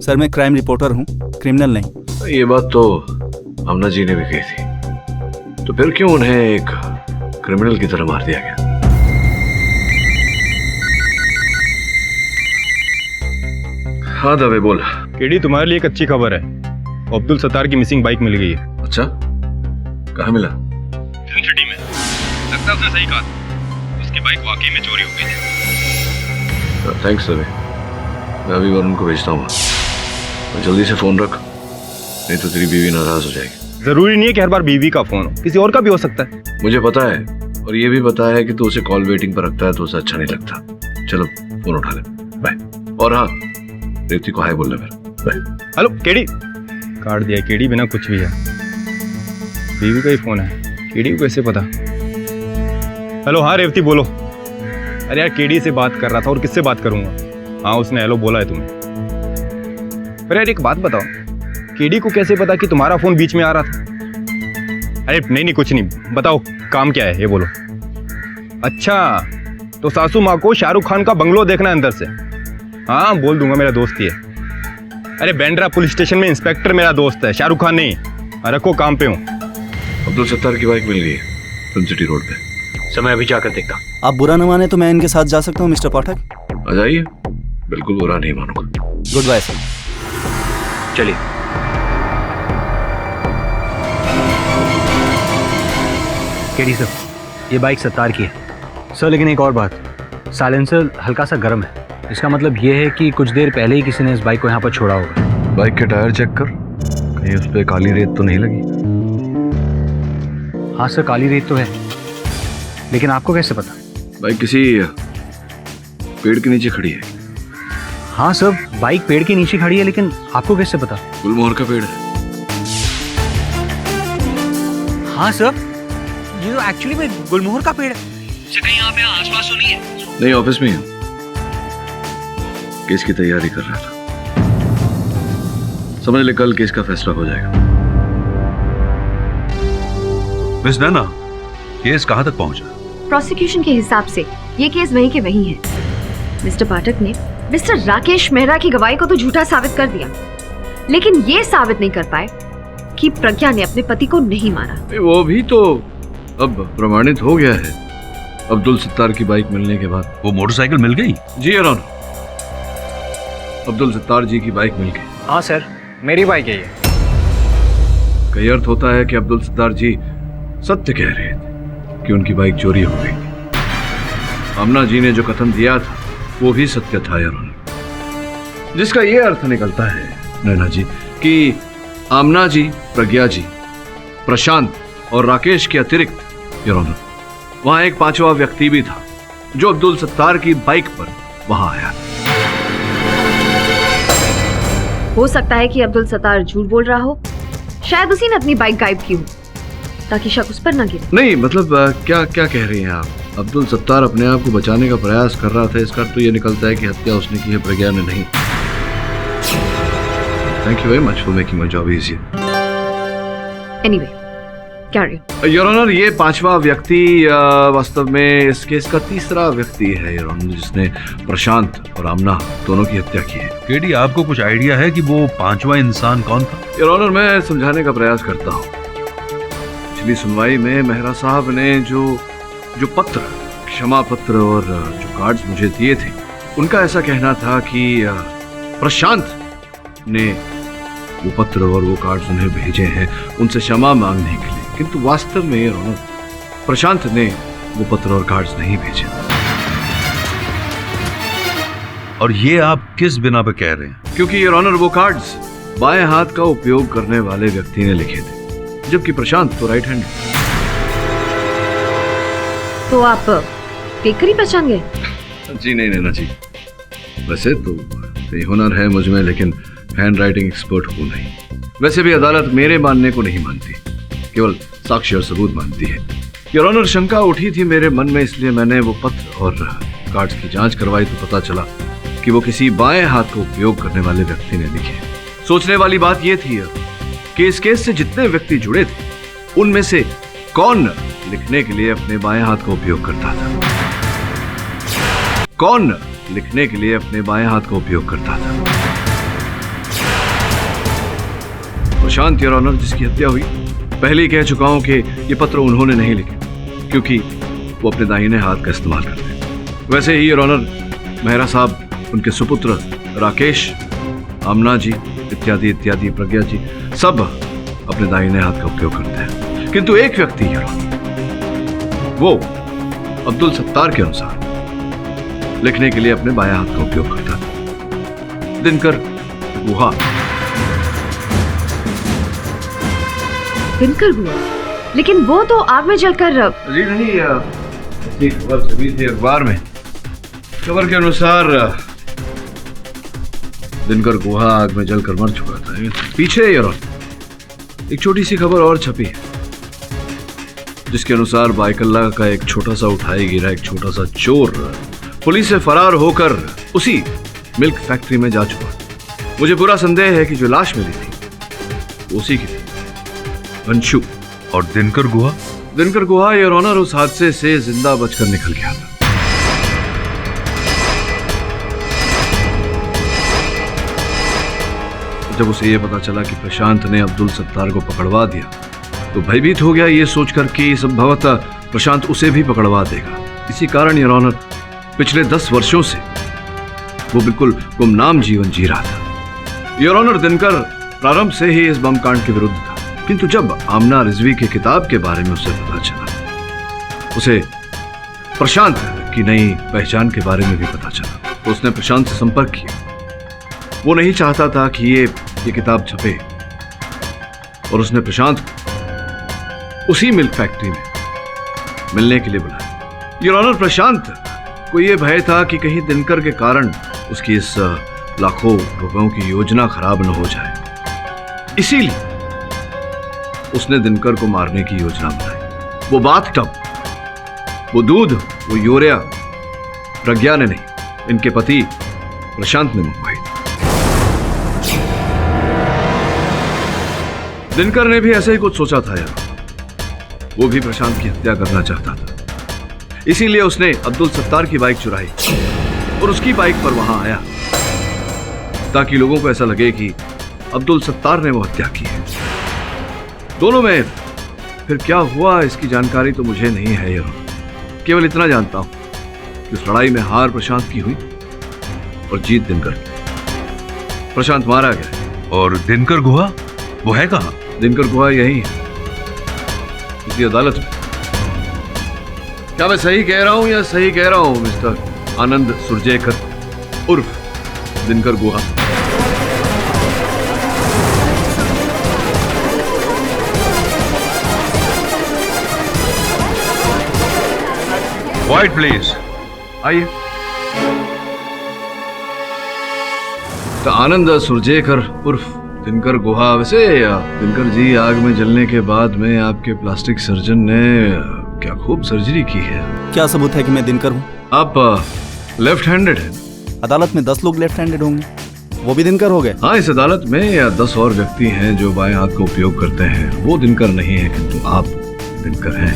सर, मैं क्राइम रिपोर्टर हूँ, क्रिमिनल नहीं। ये बात तो आमना जी ने भी कही थी, तो फिर क्यों उन्हें एक क्रिमिनल की तरह मार दिया गया? हाँ दवे बोल। केडी, तुम्हारे लिए एक अच्छी खबर है। अब्दुल सत्तार की मिसिंग बाइक मिल गई है। अच्छा, कहाँ मिला? फिल्म सिटी में। लगता है उसने सही कहा, उसकी बाइक वाकई में चोरी हो गई थी। थैंक्स दवे, मैं अभी वरुण को भेजता हूँ। जल्दी से फोन रख, नहीं तो तेरी बीवी नाराज हो जाएगी। जरूरी नहीं है कि हर बार बीवी का फोन हो, किसी और का भी हो सकता है। मुझे पता है, और ये भी पता है कि तू उसे कॉल वेटिंग पर रखता है तो उसे अच्छा नहीं लगता। चलो फोन उठा ले, बाय। और हाँ, रेवती को हाय बोल ले मेरा, बाय। Hello KD. काट दिया केडी, बिना कुछ भी है। बीवी का ही फोन है, केडी को कैसे पता? हेलो, हाँ रेवती बोलो। अरे यार, केडी से बात कर रहा था, और किससे बात करूंगा? हाँ, उसने हेलो बोला है तुम्हें। पर यार एक बात बताओ, केडी को कैसे पता कि तुम्हारा फोन बीच में आ रहा था? अरे नहीं कुछ नहीं, बताओ काम क्या है ये बोलो। अच्छा, तो सासू माँ को शाहरुख खान का बंगलो देखना है अंदर से? हाँ बोल दूंगा, मेरा दोस्त ही है। अरे बेंड्रा पुलिस स्टेशन में इंस्पेक्टर मेरा दोस्त है, शाहरुख खान नहीं। रखो, काम पे हूँ। अब्दुल सत्तार की बाइक मिल गई है फिल्म सिटी रोड पे। समय अभी जाकर देखता। आप बुरा न माने तो मैं इनके साथ जा सकता हूँ मिस्टर पाठक? आ जाइए, बिल्कुल बुरा नहीं मानूंगा। Good bye sir. चलिए। केडी सर, ये बाइक सत्तार की है सर, लेकिन एक और बात, साइलेंसर हल्का सा गर्म है। इसका मतलब ये है कि कुछ देर पहले ही किसी ने इस बाइक को यहाँ पर छोड़ा होगा। बाइक के टायर चेक कर, कहीं उस पर काली रेत तो नहीं लगी? हाँ सर, काली रेत तो है, लेकिन आपको कैसे पता? बाइक किसी पेड़ के नीचे खड़ी है। हाँ सर, बाइक पेड़ के नीचे खड़ी है, लेकिन आपको कैसे पता? गुलमोहर का पेड़ है। हाँ सर, ये तो एक्चुअली में गुलमोहर का पेड़ है। कहीं यहाँ पे आसपास तो नहीं है? नहीं, ऑफिस में ही हूँ। केस की तैयारी कर रहा था। समझ ले कल केस का फैसला हो जाएगा। मिस नैना, केस कहां तक पहुंचा? प्रोसिक्यूशन के हिसाब से ये केस वहीं के वहीं है। मिस्टर पाठक ने मिस्टर राकेश मेहरा की गवाही को तो झूठा साबित कर दिया, लेकिन ये साबित नहीं कर पाए कि प्रज्ञा ने अपने पति को नहीं मारा। वो भी तो अब प्रमाणित हो गया है अब्दुल सत्तार की बाइक मिलने के बाद। वो मोटरसाइकिल मिल गई? जी अरुण, अब्दुल सत्तार जी की बाइक मिल गई। हाँ सर, मेरी बाइक है ये। कई अर्थ होता है कि अब्दुल सत्तार जी सत्य कह रहे थे कि उनकी बाइक चोरी हो गई थी। आमना जी ने जो कथन दिया था वो भी सत्य था अरुण, जिसका ये अर्थ निकलता है नैना जी कि आमना जी, प्रज्ञा जी, प्रशांत और राकेश के अतिरिक्त अरुण वहां एक पांचवा व्यक्ति भी था जो अब्दुल सत्तार की बाइक पर वहां आया। हो सकता है कि अब्दुल सत्तार झूठ बोल रहा हो, शायद उसी ने अपनी बाइक गायब की हो ताकि शक उस पर ना गिरे। नहीं मतलब क्या क्या कह रही हैं आप? अब्दुल सत्तार अपने आप को बचाने का प्रयास कर रहा था, इसका तो ये निकलता है कि हत्या उसने की है, प्रज्ञा ने नहीं। Thank you very much for making my job easy. Anyway, carry on. Your honour, ये पांचवा व्यक्ति वास्तव में इस केस का तीसरा व्यक्ति है योर ऑनर, जिसने प्रशांत और आमना दोनों की हत्या की है। केडी, आपको कुछ आइडिया है कि वो पांचवा इंसान कौन था? योर ऑनर, मैं समझाने का प्रयास करता हूँ। पिछली सुनवाई में मेहरा साहब ने जो पत्र, क्षमा पत्र और जो कार्ड्स मुझे दिए थे, उनका ऐसा कहना था कि प्रशांत ने वो पत्र और वो कार्ड्स उन्हें भेजे हैं उनसे क्षमा मांगने के लिए, किंतु वास्तव में योर ऑनर प्रशांत ने वो पत्र और कार्ड्स नहीं भेजे। और ये आप किस बिना पे कह रहे हैं? क्योंकि योर ऑनर वो कार्ड्स बाएं हाथ का उपयोग करने वाले व्यक्ति ने लिखे थे, जबकि प्रशांत तो राइट हैंड। तो आप पेकर ही पहचान गए? जी नहीं नैना जी, वैसे तो ये हुनर है मुझ में, लेकिन हैंड राइटिंग एक्सपर्ट हूँ नहीं। वैसे भी अदालत मेरे मानने को नहीं मानती, केवल साक्ष्य और सबूत मानती है। योर ऑनर, शंका उठी थी मेरे मन में, इसलिए मैंने वो पत्र और कार्ड्स की जांच करवाई तो पता चला कि वो किसी बाएं हाथ का उपयोग करने वाले व्यक्ति ने लिखे। सोचने वाली बात यह थी कि इस केस से जितने व्यक्ति जुड़े थे उनमें से कौन लिखने के लिए अपने बाएं हाथ का उपयोग करता था, कौन लिखने के लिए अपने बाएं हाथ का उपयोग करता था। प्रशांत योर ऑनर, जिसकी हत्या हुई, पहले ही कह चुका हूं कि ये पत्र उन्होंने नहीं लिखे क्योंकि वो अपने दाहिने हाथ का इस्तेमाल करते हैं। वैसे ही योर ऑनर मेहरा साहब, उनके सुपुत्र राकेश, आमना जी इत्यादि इत्यादि, प्रज्ञा जी, सब अपने दाहिने हाथ का उपयोग करते हैं, किंतु एक व्यक्ति योर ऑनर, वो अब्दुल सत्तार के अनुसार लिखने के लिए अपने बाएं हाथ का उपयोग करता था, दिनकर गुहा। दिनकर गुहा? लेकिन वो तो आग में जलकर। जी नहीं, ऐसी खबर छपी थी अखबार में। खबर के अनुसार दिनकर गुहा आग में जलकर मर चुका था। पीछे यार एक छोटी सी खबर और छपी है, जिसके अनुसार बाइकल्ला का एक छोटा सा उठाई गिरा एक छोटा सा चोर पुलिस से फरार होकर उसी मिल्क फैक्ट्री में जा चुका। मुझे पूरा संदेह है कि जो लाश मिली थी उसी की थी, अंशु। और दिनकर गुहा? दिनकर गुहा योर ऑनर उस हादसे से जिंदा बचकर निकल गया था। जब उसे यह पता चला कि प्रशांत ने अब्दुल सत्तार को पकड़वा दिया तो भयभीत हो गया, ये सोचकर कि संभवतः प्रशांत उसे भी पकड़वा देगा। इसी कारण योर ऑनर पिछले 10 वर्षों से वो बिल्कुल गुमनाम जीवन जी रहा था। योर ऑनर, दिनकर प्रारंभ से ही इस बम कांड के विरुद्ध था, किंतु जब आमना रिजवी की किताब के बारे में उसे पता चला, उसे प्रशांत की नई पहचान के बारे में भी पता चला, तो उसने प्रशांत से संपर्क किया। वो नहीं चाहता था कि ये किताब छपे और उसने प्रशांत को उसी मिल्क फैक्ट्री में मिलने के लिए बुलाया। योर ऑनर, प्रशांत को यह भय था कि कहीं दिनकर के कारण उसकी इस लाखों रुपयों की योजना खराब न हो जाए, इसीलिए उसने दिनकर को मारने की योजना बनाई। वो बाथटब, वो दूध, वो यूरिया प्रज्ञा ने नहीं, इनके पति प्रशांत ने मंगवाई। दिनकर ने भी ऐसे ही कुछ सोचा था यार, वो भी प्रशांत की हत्या करना चाहता था। इसीलिए उसने अब्दुल सत्तार की बाइक चुराई और उसकी बाइक पर वहां आया ताकि लोगों को ऐसा लगे कि अब्दुल सत्तार ने वो हत्या की है। दोनों में फिर क्या हुआ इसकी जानकारी तो मुझे नहीं है यार, केवल इतना जानता हूं कि उस लड़ाई में हार प्रशांत की हुई और जीत दिनकर की। प्रशांत मारा गया। और दिनकर गुहा वो है कहां? दिनकर गुहा यही है, इसी अदालत में। क्या मैं सही कह रहा हूं या सही कह रहा हूं मिस्टर आनंद सुरजेकर उर्फ दिनकर गुहा? Quiet, please. आइए। तो आनंद सुरजेकर उर्फ दिनकर गुहा। वैसे दिनकर जी, आग में जलने के बाद में आपके प्लास्टिक सर्जन ने क्या खूब सर्जरी की है। क्या सबूत है कि मैं दिनकर हूँ? आप लेफ्ट हैंडेड हैं। अदालत में 10 लोग लेफ्ट हैंडेड होंगे, वो भी दिनकर हो गए? हाँ, इस अदालत में या 10 और व्यक्ति हैं जो बाएं हाथ का उपयोग करते हैं, वो दिनकर नहीं है, किंतु आप दिनकर हैं।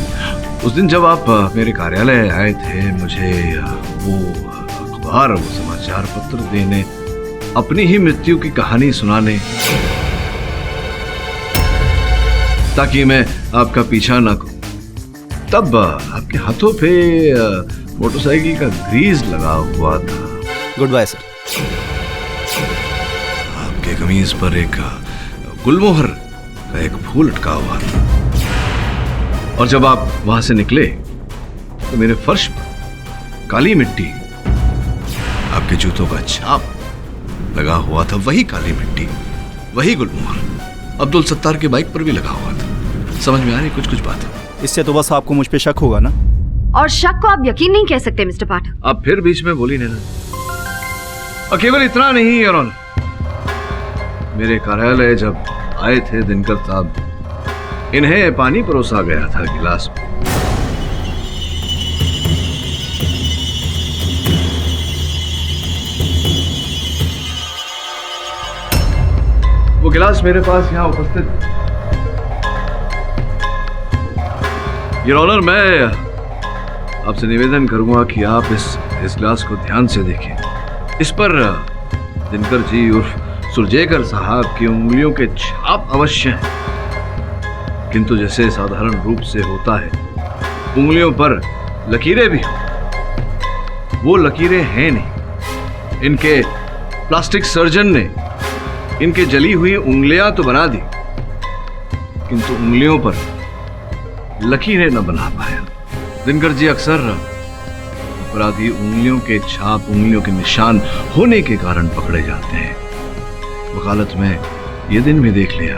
उस दिन जब आप मेरे कार्यालय आए थे, मुझे वो अखबार, वो समाचार पत्र देने, अपनी ही मृत्यु की कहानी सुनाने, ताकि मैं आपका पीछा ना करूं, तब आपके हाथों पे मोटरसाइकिल का ग्रीस लगा हुआ था। Good bye sir. आपके कमीज पर एक गुलमोहर का एक फूल अटका हुआ था। और जब आप वहां से निकले तो मेरे फर्श पर काली मिट्टी, आपके जूतों का छाप लगा हुआ था। वही काली मिट्टी, वही गुलमोहर अब्दुल सत्तार के बाइक पर भी लगा हुआ था। समझ में आ रही कुछ बातें? इससे तो बस आपको मुझ पे शक होगा ना। और शक को आप यकीन नहीं कह सकते मिस्टर पाठक। आप फिर बीच में बोली नहीं। और केवल इतना नहीं योर ऑनर, मेरे कार्यालय जब आए थे दिनकर साहब, इन्हें पानी परोसा गया था गिलास में। वो गिलास मेरे पास यहां उपस्थित। योर ऑनर, मैं आपसे निवेदन करूंगा कि आप इस गिलास को ध्यान से देखें। इस पर दिनकर जी उर्फ सुरजेकर साहब की उंगलियों के छाप अवश्य हैं, किंतु जैसे साधारण रूप से होता है, उंगलियों पर लकीरें भी हो, वो लकीरें हैं नहीं। इनके प्लास्टिक सर्जन ने इनके जली हुई उंगलियां तो बना दी, किंतु उंगलियों पर लकीरें न बना पाया। दिनकर जी, अक्सर अपराधी उंगलियों के छाप, उंगलियों के निशान होने के कारण पकड़े जाते हैं। वकालत में यह दिन भी देख लिया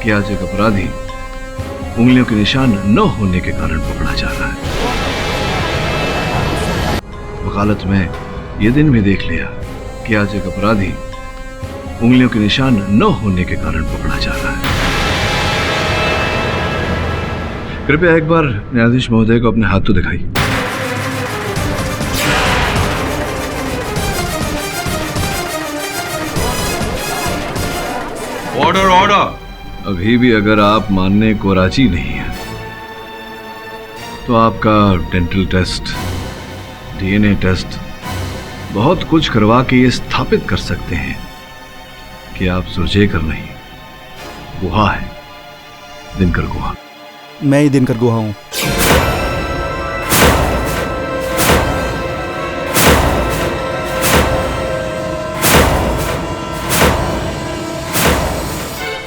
कि आज एक अपराधी उंगलियों के निशान न होने के कारण पकड़ा जा रहा है। वकालत में यह दिन भी देख लिया कि आज एक अपराधी उंगलियों के निशान न होने के कारण पकड़ा जा रहा है। कृपया एक बार न्यायाधीश महोदय को अपने हाथ तो दिखाइए। Order order. अभी भी अगर आप मानने को राजी नहीं हैं, तो आपका डेंटल टेस्ट, डीएनए टेस्ट, बहुत कुछ करवा के ये स्थापित कर सकते हैं कि आप सुरजेकर नहीं, गुहा है, दिनकर गुहा। मैं ही दिनकर गुहा हूं।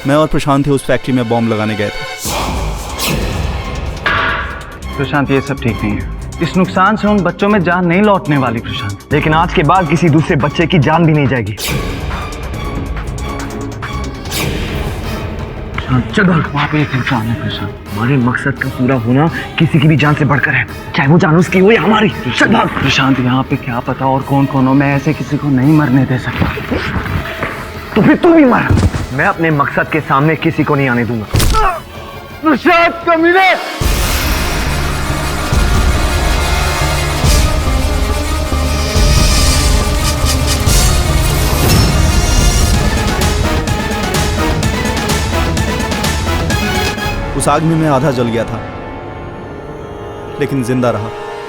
मैं और प्रशांत थे उस फैक्ट्री में बॉम्ब लगाने गए थे। प्रशांत, ये सब ठीक नहीं है। इस नुकसान से उन बच्चों में जान नहीं लौटने वाली प्रशांत। लेकिन आज के बाद किसी दूसरे बच्चे की जान भी नहीं जाएगी। चल वहाँ पे एक इंसान है प्रशांत। हमारे मकसद का पूरा होना किसी की भी जान से बढ़कर है, चाहे वो जान उसकी हो या हमारी। चल भाग। प्रशांत, यहाँ पे क्या पता और कौन कौन हो, मैं ऐसे किसी को नहीं मरने दे सकता। तो फिर तू भी मर। मैं अपने मकसद के सामने किसी को नहीं आने दूंगा। प्रसाद कमीने। उस आग में मैं आधा जल गया था, लेकिन जिंदा रहा।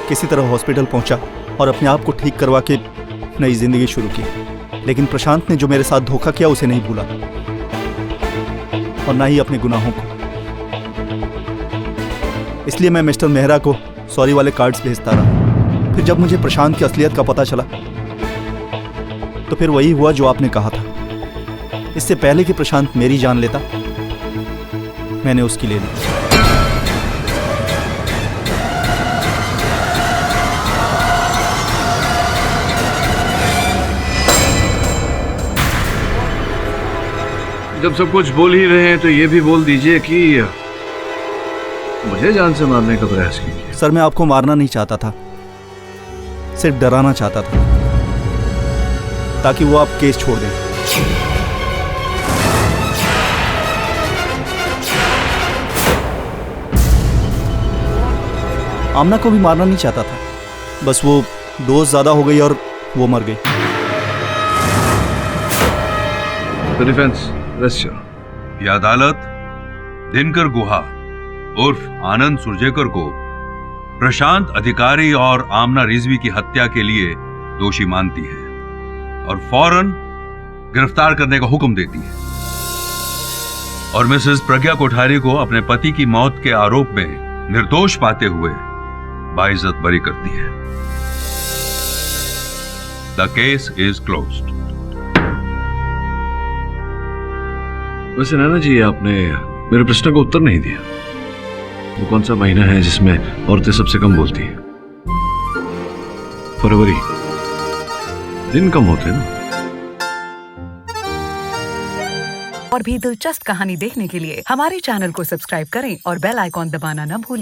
किसी तरह हॉस्पिटल पहुंचा और अपने आप को ठीक करवा के नई जिंदगी शुरू की। लेकिन प्रशांत ने जो मेरे साथ धोखा किया उसे नहीं भूला, और ना ही अपने गुनाहों को। इसलिए मैं मिस्टर मेहरा को सॉरी वाले कार्ड्स भेजता रहा। फिर जब मुझे प्रशांत की असलियत का पता चला तो फिर वही हुआ जो आपने कहा था। इससे पहले कि प्रशांत मेरी जान लेता, मैंने उसकी ले ली। जब सब कुछ बोल ही रहे हैं तो ये भी बोल दीजिए कि मुझे जान से मारने का प्रयास कीजिए। सर, मैं आपको मारना नहीं चाहता था, सिर्फ डराना चाहता था ताकि वो आप केस छोड़ दें। आमना को भी मारना नहीं चाहता था, बस वो डोज ज्यादा हो गई और वो मर गई। डिफेंस, ये अदालत दिनकर गुहा उर्फ आनंद सुरजेकर को प्रशांत अधिकारी और आमना रिजवी की हत्या के लिए दोषी मानती है और फौरन गिरफ्तार करने का हुक्म देती है, और मिसेस प्रज्ञा कोठारी को अपने पति की मौत के आरोप में निर्दोष पाते हुए बाइज्जत बरी करती है। The case is closed. वैसे नैना जी, आपने मेरे प्रश्न का उत्तर नहीं दिया। वो कौन सा महीना है जिसमें औरतें सबसे कम बोलती हैं? फरवरी। दिन कम होते हैं ना। और भी दिलचस्प कहानी देखने के लिए हमारे चैनल को सब्सक्राइब करें और बेल आइकॉन दबाना न भूलें।